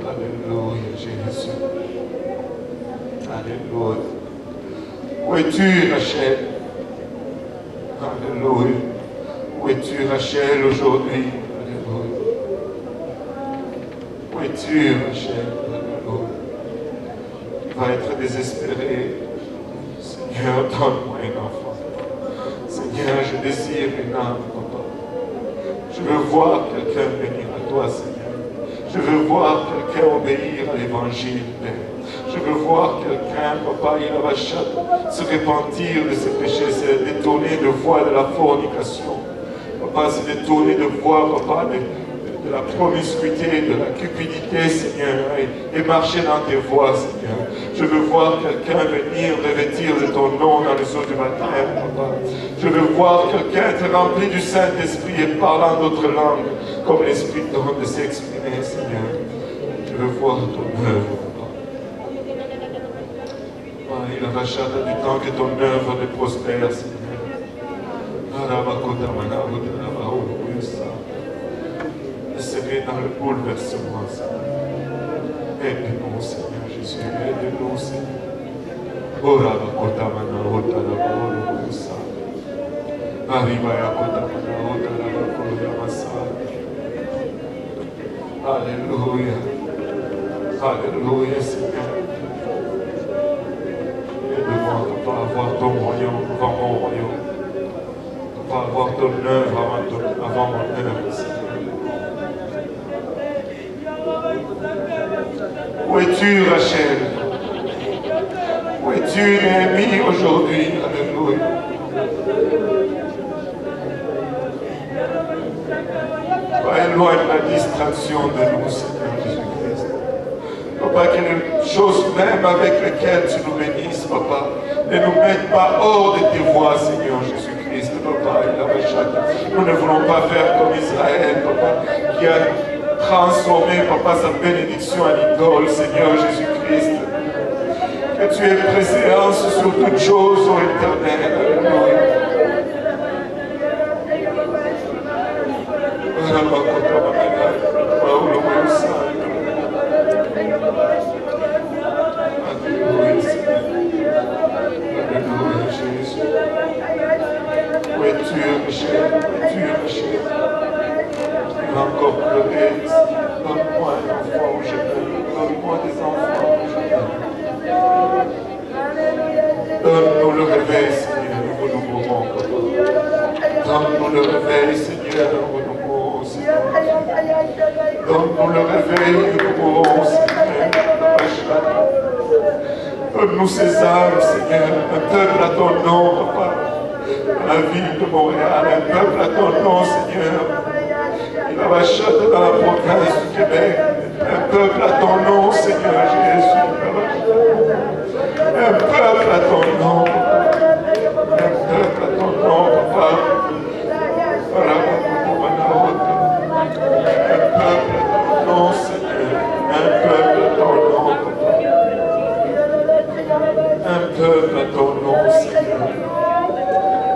Speaker 1: Alléluia, Jésus. Alléluia. Où es-tu, Rachel? Alléluia. Où es-tu, Rachel, aujourd'hui? Alléluia. Où es-tu, Rachel? Alléluia. Tu vas être désespéré. Seigneur, donne-moi un enfant. Seigneur, je désire une âme, papa. Je veux voir quelqu'un venir à toi, Seigneur. Je veux voir quelqu'un obéir à l'évangile, Père. Je veux voir quelqu'un, papa, il va se repentir de ses péchés, se détourner de voie de la fornication. Papa, se détourner de voie, papa, de la promiscuité, de la cupidité, Seigneur, et marcher dans tes voies, Seigneur. Je veux voir quelqu'un venir revêtir de ton nom dans les eaux du baptême, papa. Je veux voir quelqu'un être rempli du Saint-Esprit et parlant d'autres langues, comme l'Esprit donne de s'exprimer, Seigneur. Je veux voir ton œuvre, papa. Il rachète du temps que ton œuvre me prospère, Seigneur. Semer dans le bouleversement, Seigneur. Aide-nous, Seigneur Jésus, aide-nous, Seigneur. Alléluia. Alléluia, Seigneur. Aide-moi, papa, à voir ton royaume avant mon royaume. Papa, à voir ton œuvre avant mon œuvre, Seigneur. Où es-tu, Rachel? Où es-tu, Néhémie, aujourd'hui? Alléluia. Éloigne la distraction de nous, Seigneur Jésus-Christ. Papa, que les choses même avec lesquelles tu nous bénisses, Papa, ne nous mettent pas hors de tes voies, Seigneur Jésus-Christ, Papa. Nous ne voulons pas faire comme Israël, Papa, qui a transformé, Papa, sa bénédiction en idole, Seigneur Jésus-Christ. Que tu aies préséance sur toutes choses, ô Éternel. Alléluia. Alléluia, Jésus. Où es-tu, Michel? Où es-tu, Michel? Tu vas encore pleurer. Donne-moi un enfant où je t'aime. Donne-moi des enfants où je t'aime. Donne-nous le réveil, Seigneur, où nous mourrons, Papa. Donne-nous le réveil, Seigneur, où nous mourrons, Seigneur. Donne-nous le réveil, où nous mourrons, Seigneur. Donne-nous ces âmes, Seigneur, un peuple à ton nom, Papa. Dans la ville de Montréal, un peuple à ton nom, Seigneur. Il va chanter dans la province du Québec. Un peuple à ton nom, Seigneur Jésus. Un peuple à ton nom. Un peuple à ton nom, Papa. Un peuple à ton nom, Seigneur. Un peuple à ton nom, Papa. Un peuple à ton nom, Seigneur.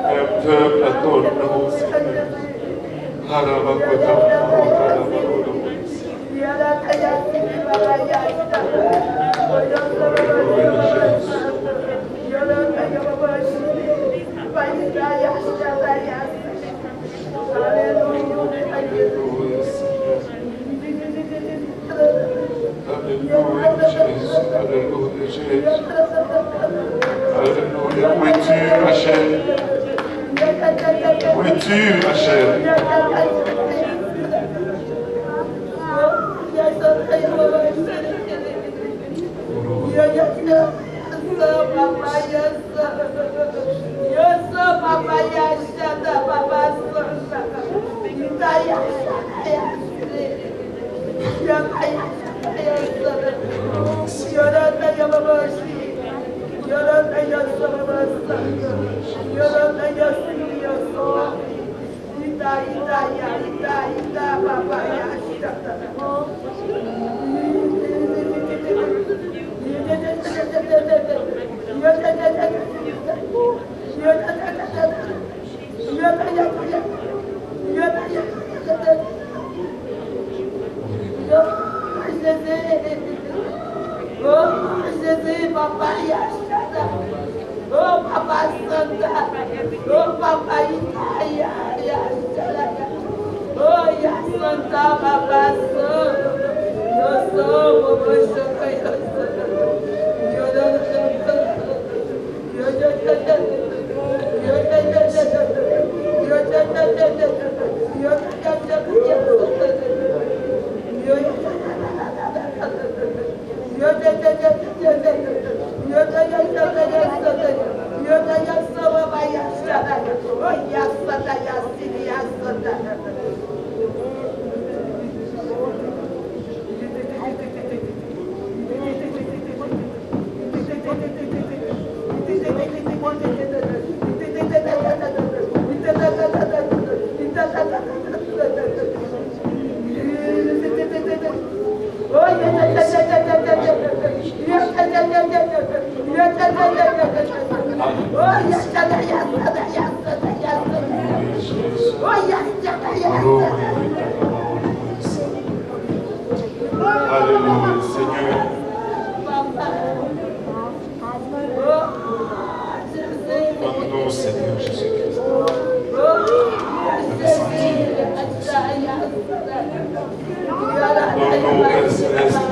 Speaker 1: Un peuple à ton nom, Seigneur. Alléluia, Jésus. Alléluia, Jésus. Alléluia. Où es-tu, Rachel? Où es-tu, Rachel?
Speaker 2: Oh, Papa Santa. Oh, Papa Italia. Oh, ya Santa, Papa Santa. Yo soy como yo soy.
Speaker 1: Alléluia, Seigneur. Donne-nous, Seigneur Jésus-Christ. Donne-nous, Père Céleste,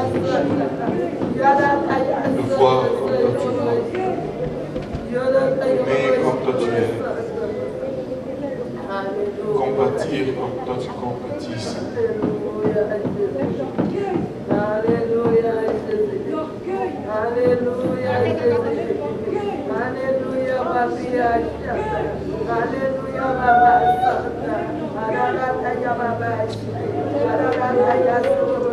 Speaker 1: de voir comme toi tu vois, aimer comme toi tu aimes, compatir comme toi tu compatis, Seigneur.
Speaker 2: Alléluia, Jésus. Alléluia, Jésus. Alléluia, Papia. Alléluia, Baba Santa. Alléluia, Baba. Alléluia, Santa.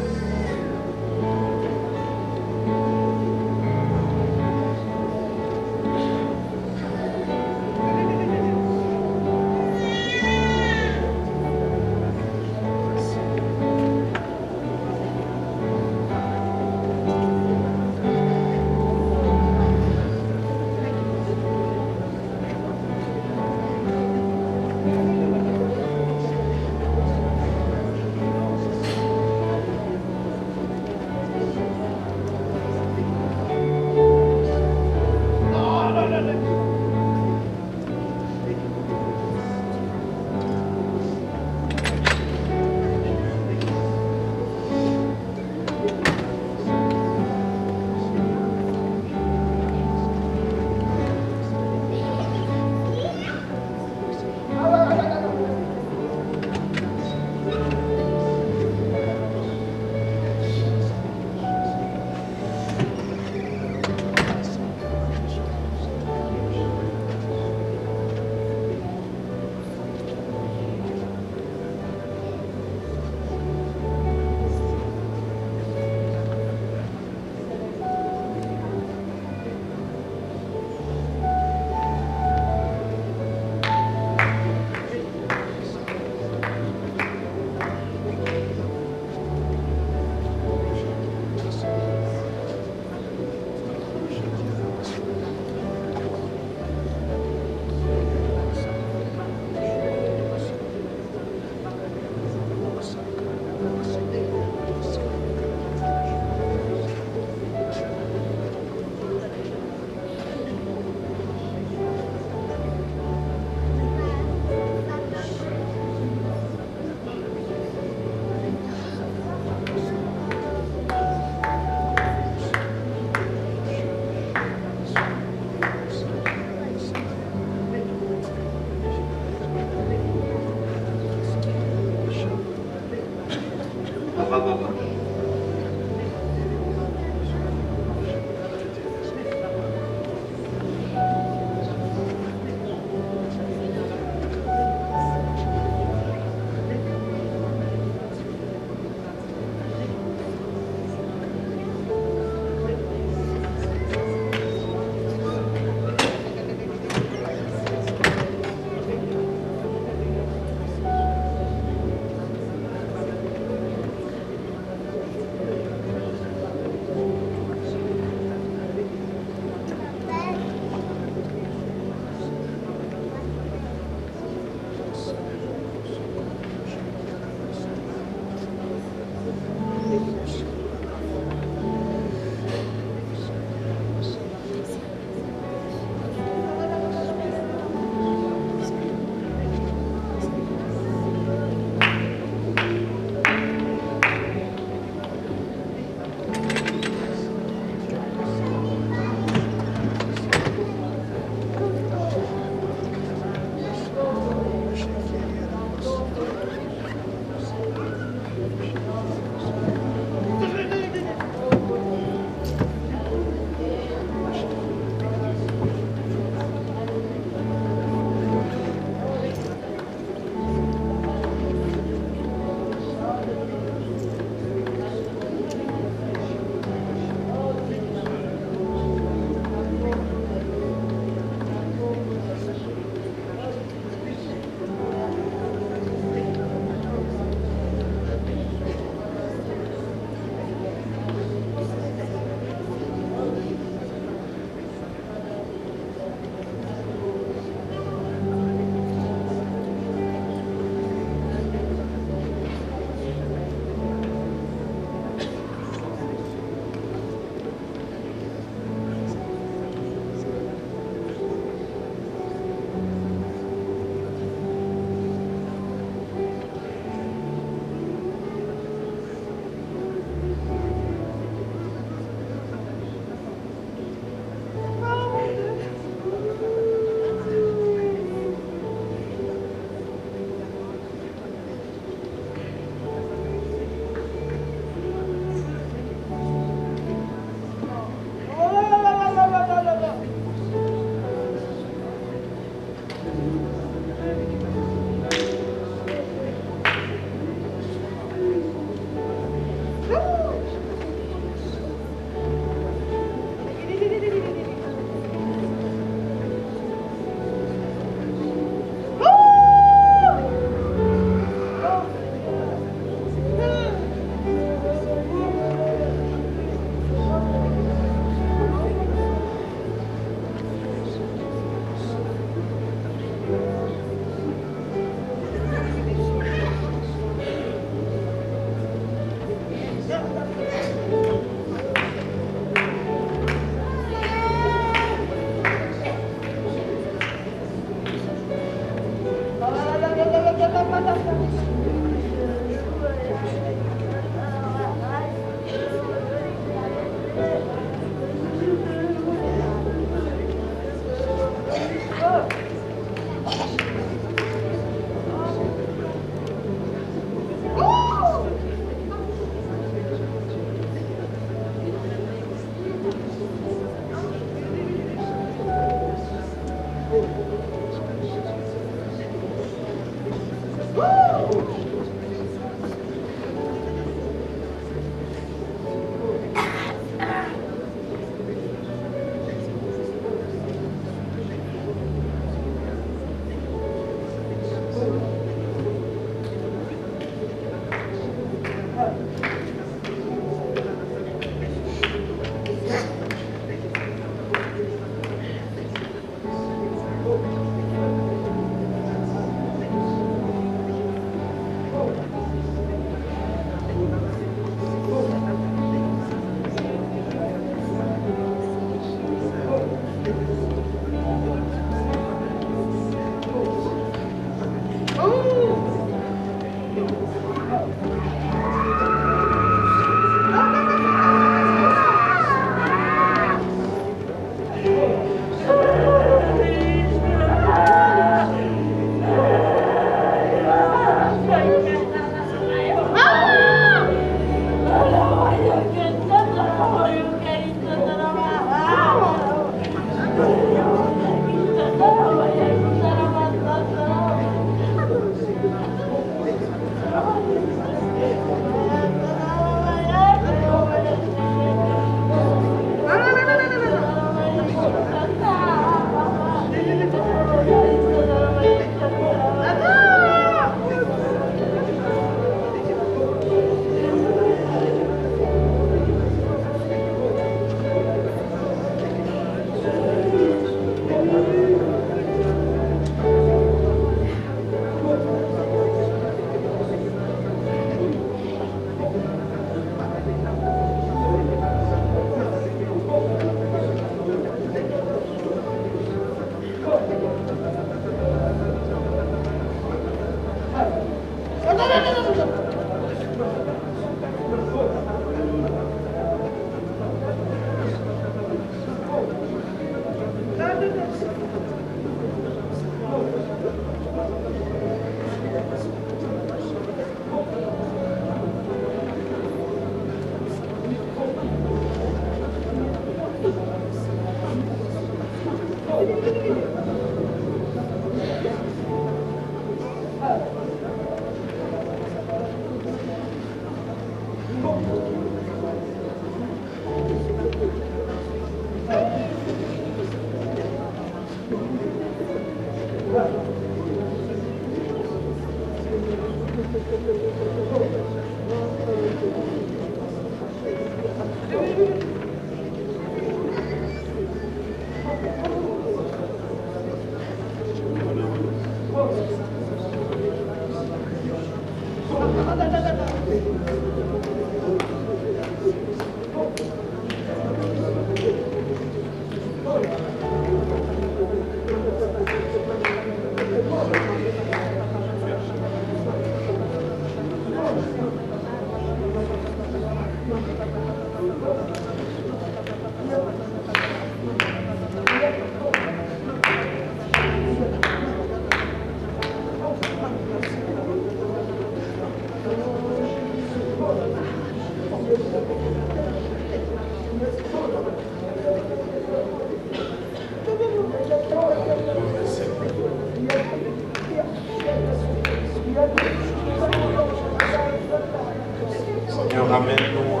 Speaker 1: Seigneur, ramène-nous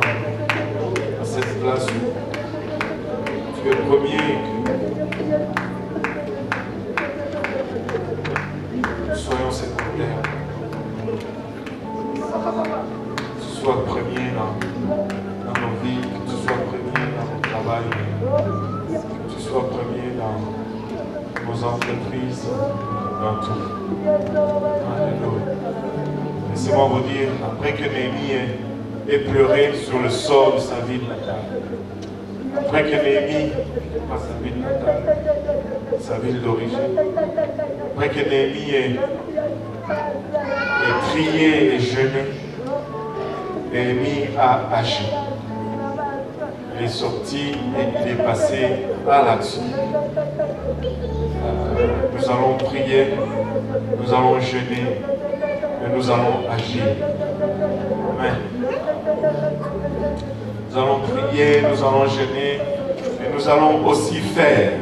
Speaker 1: à cette place où tu es le premier, que nous soyons secondaires. Que tu sois premier dans nos vies, que tu sois premier dans notre travail, que tu sois premier dans nos entreprises, dans tout. Alléluia. Laissez-moi vous dire, après que Néhémie ait pleuré sur le sort de sa ville natale, après que Néhémie, pas sa ville natale, sa ville d'origine, après que Néhémie ait prié et jeûné, Néhémie a agi. Il est sorti et il est passé à l'action. Nous allons prier, nous allons jeûner, et nous allons agir. Amen. Nous allons prier, nous allons jeûner, et nous allons aussi faire.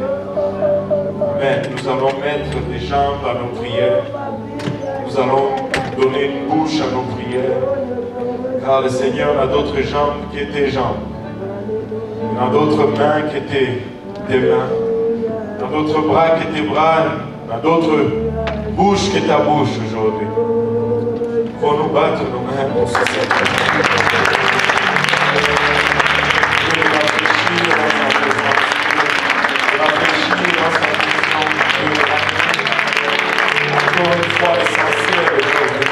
Speaker 1: Amen. Nous allons mettre des jambes à nos prières. Nous allons donner une bouche à nos prières. Car le Seigneur a d'autres jambes qui étaient jambes. Il a d'autres mains qui étaient des mains. Il a d'autres bras qui étaient bras. Il a d'autres bouches qui étaient ta bouche aujourd'hui. Il faut nous battre nos mains pour ce Seigneur. Je vais rafraîchir dans sa présence. Rafraîchir dans sa présence. Encore une fois, l'essentiel aujourd'hui.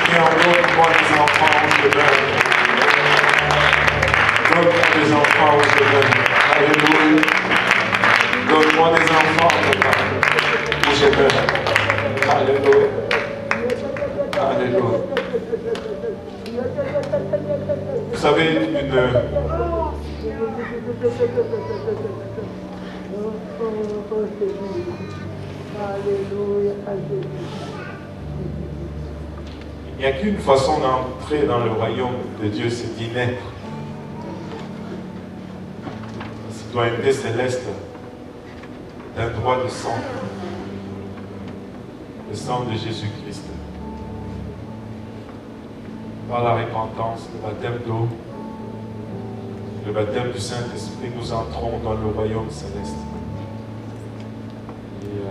Speaker 1: Seigneur, donne-moi des enfants où je donne. Donne-moi des enfants où je donne. Alléluia. Donne-moi des enfants, papa, où je donne. Alléluia. Alléluia. Vous savez, il n'y a qu'une façon d'entrer dans le royaume de Dieu, c'est d'y naître. La citoyenneté céleste est un droit de sang. Le sang de Jésus-Christ. Par la repentance, le baptême d'eau, le baptême du Saint-Esprit, nous entrons dans le royaume céleste. Et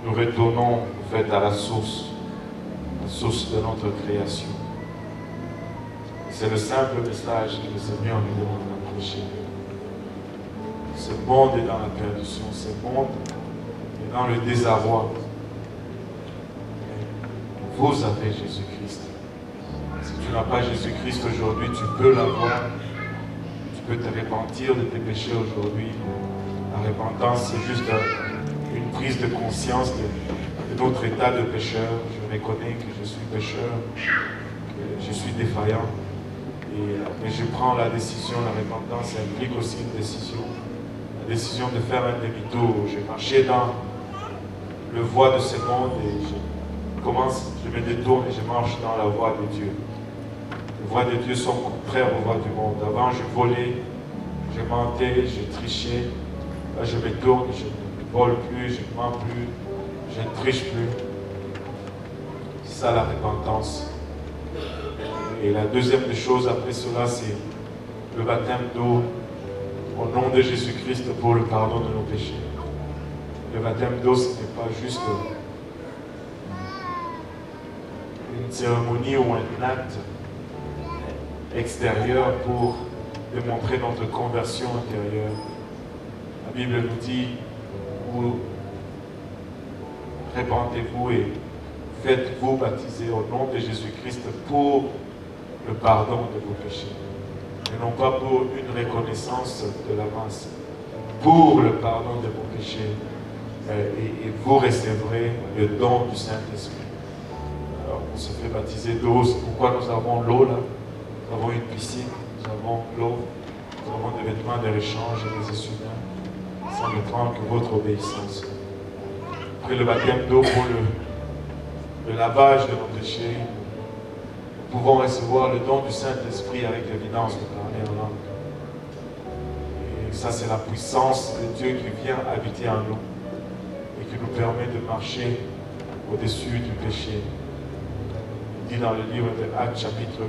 Speaker 1: nous retournons en fait à la source de notre création. C'est le simple message que le Seigneur nous demande d'approcher. Ce monde est dans la perdition, ce monde est dans le désarroi. Vous avez Jésus-Christ. Si tu n'as pas Jésus-Christ aujourd'hui, tu peux l'avoir. Tu peux te repentir de tes péchés aujourd'hui. La repentance, c'est juste une prise de conscience de notre état de pécheur. Je reconnais que je suis pécheur, que je suis défaillant. Mais je prends la décision, la repentance implique aussi une décision. La décision de faire un demi-tour. J'ai marché dans le voie de ce monde et je me détourne et je marche dans la voie de Dieu. Les voies de Dieu sont contraires aux voies du monde. Avant, je volais, j'ai menté, j'ai triché, là je me tourne, je ne vole plus, je ne mens plus, je ne triche plus. C'est ça la repentance. Et la deuxième des choses après cela, c'est le baptême d'eau au nom de Jésus-Christ pour le pardon de nos péchés. Le baptême d'eau, ce n'est pas juste une cérémonie ou un acte extérieur pour démontrer notre conversion intérieure. La Bible nous dit, vous répandez-vous et faites-vous baptiser au nom de Jésus-Christ pour le pardon de vos péchés. Et non pas pour une reconnaissance de la masse, pour le pardon de vos péchés. Et vous recevrez le don du Saint-Esprit. Alors, on se fait baptiser d'eau. C'est pourquoi nous avons l'eau là. Nous avons une piscine, nous avons l'eau, nous avons des vêtements de rechange et des essuie-mains. Ça ne prend que votre obéissance. Après le baptême d'eau pour le lavage de nos péchés, nous pouvons recevoir le don du Saint-Esprit avec l'évidence de parler en langue. Et ça, c'est la puissance de Dieu qui vient habiter en nous et qui nous permet de marcher au-dessus du péché. Il dit dans le livre de Actes, chapitre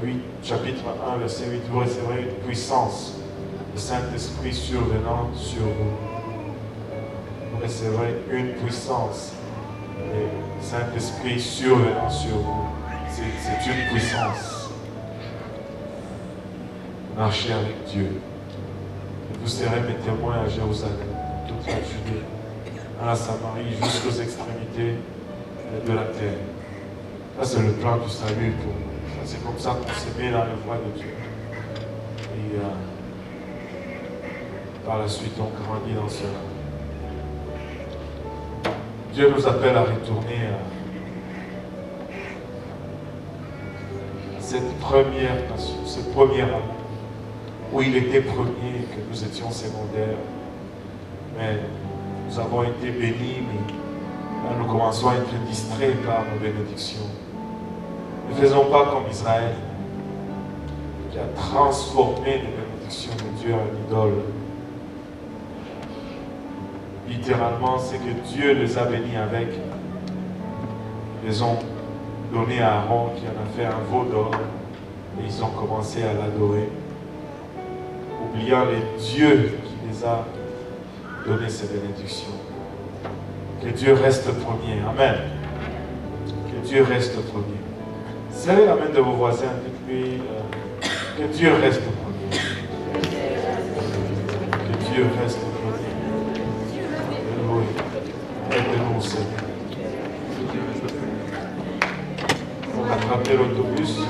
Speaker 1: 1, verset 8, vous recevrez une puissance, le Saint-Esprit survenant sur vous. Vous recevrez une puissance, le Saint-Esprit survenant sur vous. C'est une puissance. Marchez avec Dieu. Et vous serez mes témoins à Jérusalem, toute la Judée, à la Samarie, jusqu'aux extrémités de la terre. Ça, c'est le plan du salut pour nous. C'est comme ça qu'on se met dans la voie de Dieu. Et par la suite, on grandit dans cela. Dieu nous appelle à retourner à cette première passion, ce premier amour, où il était premier et que nous étions secondaires. Mais nous avons été bénis, mais là, nous commençons à être distraits par nos bénédictions. Ne faisons pas comme Israël, qui a transformé les bénédictions de Dieu en idole. Littéralement, c'est que Dieu les a bénis avec. Ils les ont donnés à Aaron qui en a fait un veau d'or et ils ont commencé à l'adorer, oubliant les dieux qui les a donné ces bénédictions. Que Dieu reste premier. Amen. Que Dieu reste premier. Serrez la main de vos voisins et puis que Dieu reste premier. Que Dieu reste premier. Alléluia. Aide-nous, Seigneur. On va attraper l'autobus.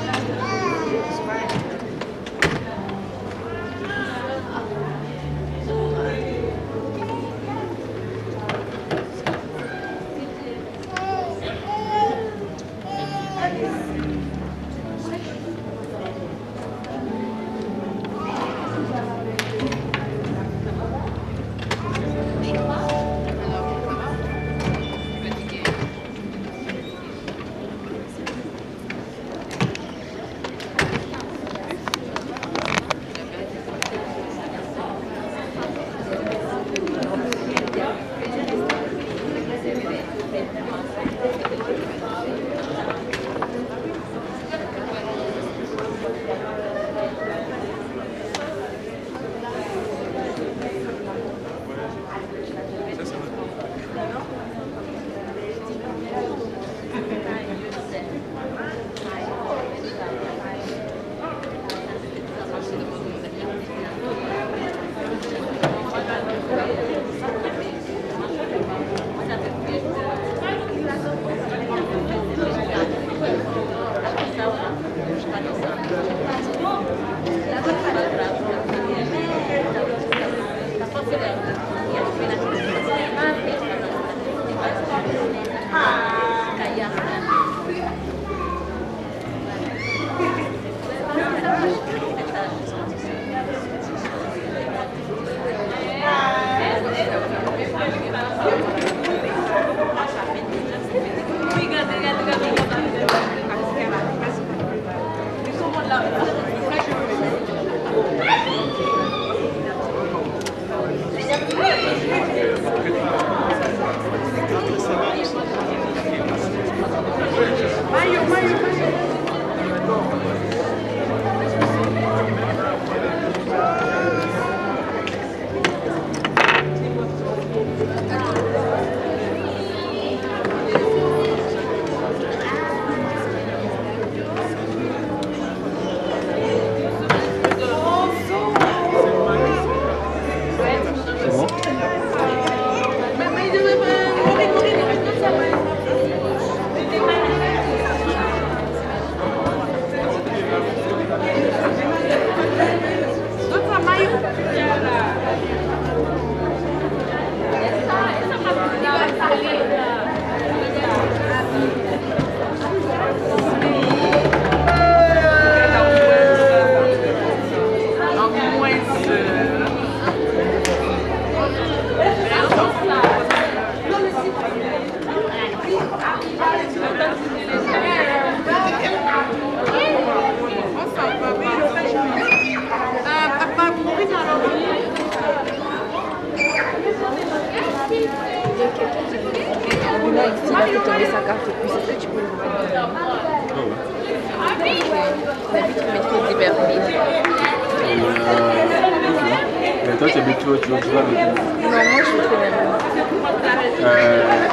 Speaker 3: toi, tu habites, tu vas avec qui?
Speaker 2: Non, moi je suis très même.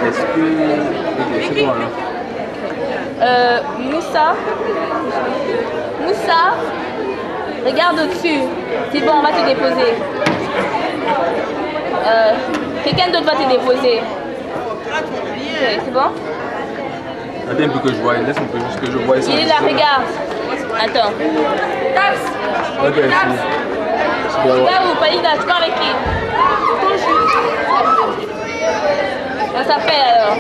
Speaker 3: Est-ce que... Ok, c'est bon alors.
Speaker 2: Moussa. Moussa. Regarde au-dessus. C'est bon, on va te déposer. Quelqu'un d'autre va te déposer. Okay, c'est bon?
Speaker 3: Attends un peu que je vois, laisse un peu juste que je vois.
Speaker 2: Il est là, regarde. Attends. Taps.
Speaker 3: Ok,
Speaker 2: Taps. Tu vas où, Palida? Tu parles avec qui? On s'appelle alors.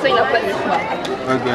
Speaker 2: Ça, il n'a pas de choix.
Speaker 3: Ok.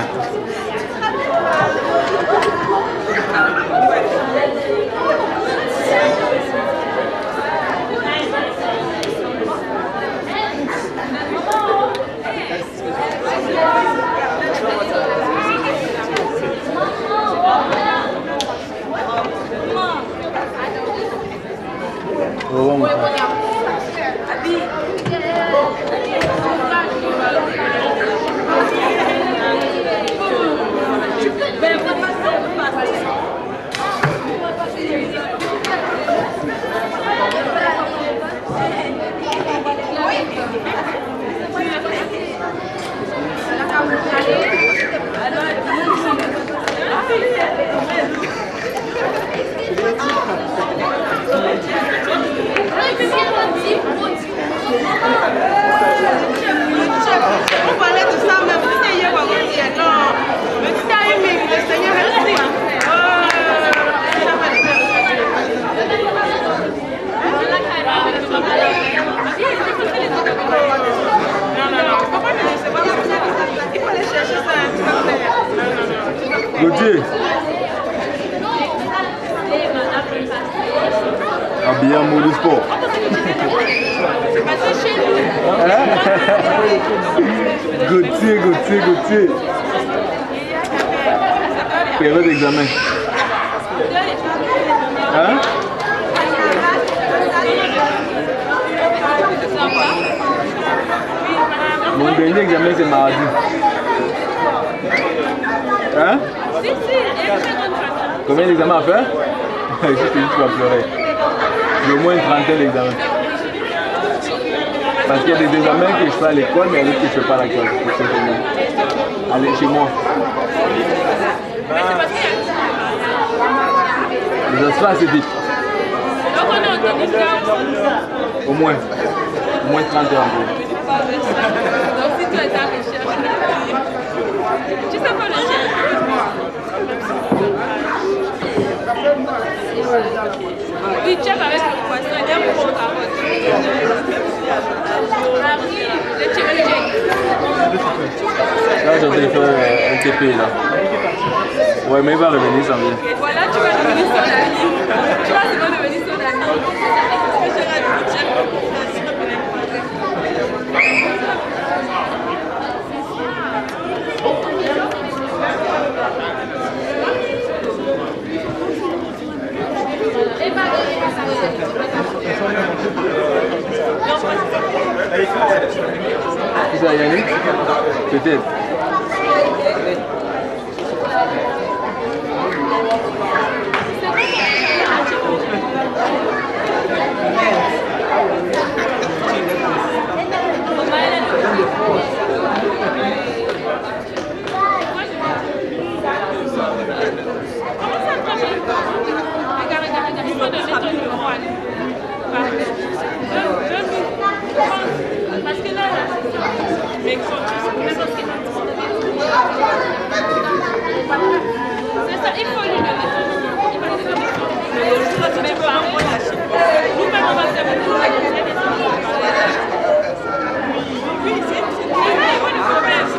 Speaker 4: On parlait de ça, mais vous n'ayez pas dit non. Mais tu as aimé, le Seigneur est là. Il faut aller chercher ça.
Speaker 3: Gauthier. Habillé en mode sport. Gauthier. Période d'examen. Hein? Mon dernier examen c'est mardi. Hein? Combien d'examens à faire? Je te dis tu vas pleurer. J'ai au moins une trentaine d'examens. Parce qu'il y a des examens que je fais à l'école, mais il y a d'autres que je ne fais pas à l'école. Allez, chez moi. Mais ça se fait assez vite. Au moins 30 heures.
Speaker 4: Donc si tu es en recherche, tu sais pas le chercher. Oui, tu as avec le poisson, il y a beaucoup de carottes.
Speaker 3: Là, j'ai fait un TP là. Ouais, mais il va revenir sans bien.
Speaker 4: Voilà, tu vas devenir son ami. Tu vas souvent devenir son ami.
Speaker 3: ça, Yannick? Peut-être.
Speaker 5: Parce que là, c'est ça, il faut lui donner. Mais pas on lâche. Nous-mêmes, on va se oui, c'est le problème.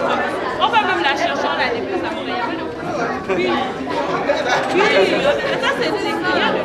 Speaker 5: On va même la chercher, on la dépose après. Oui. Oui, ça c'est des clients.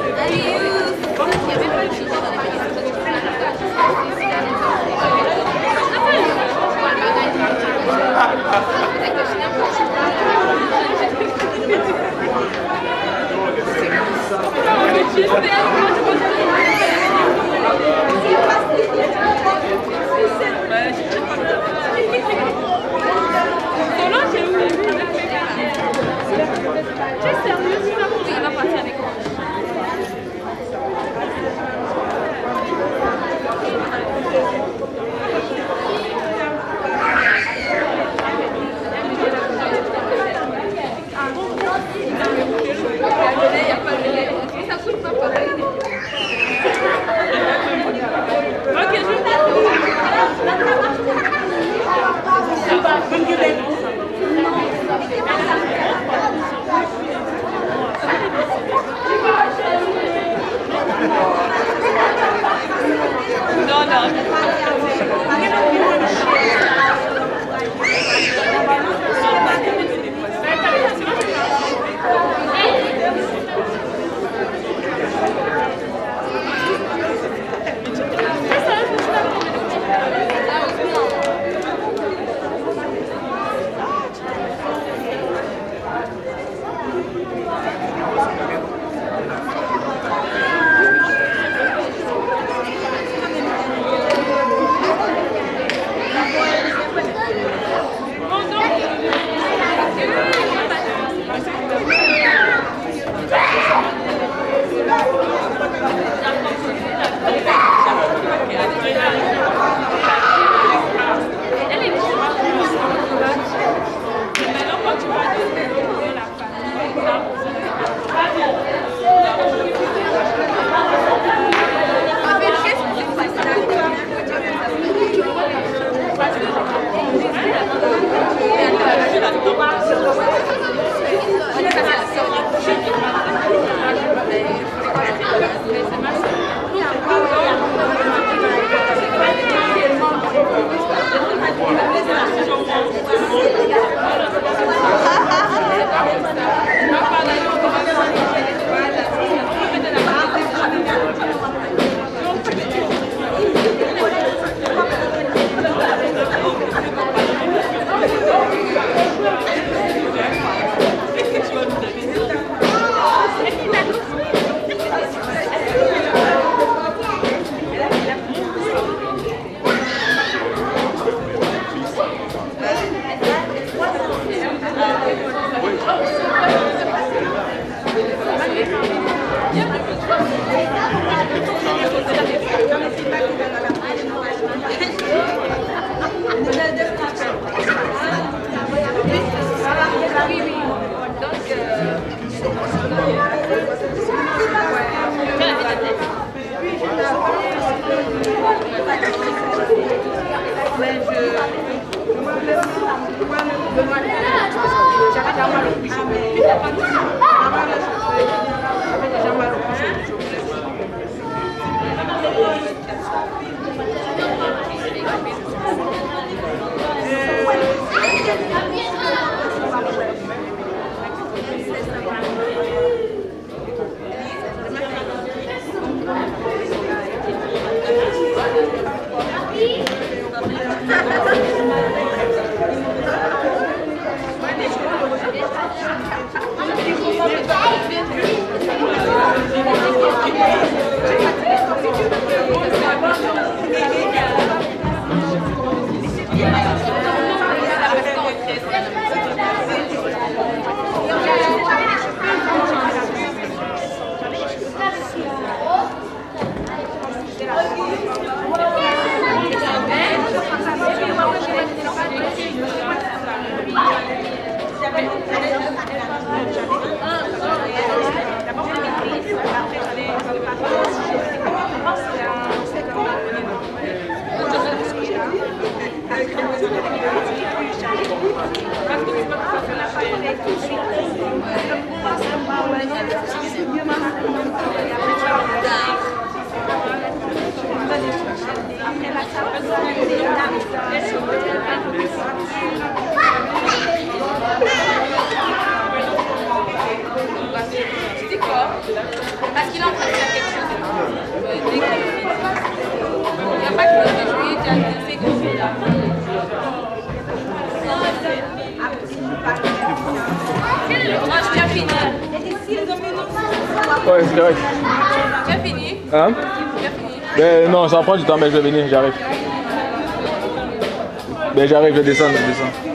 Speaker 3: Ouais, c'est correct.
Speaker 5: Tu as fini?
Speaker 3: Hein?
Speaker 5: Tu as fini?
Speaker 3: Ben non, ça prend du temps, mais je vais venir, j'arrive. Ben j'arrive, je descends, je descends.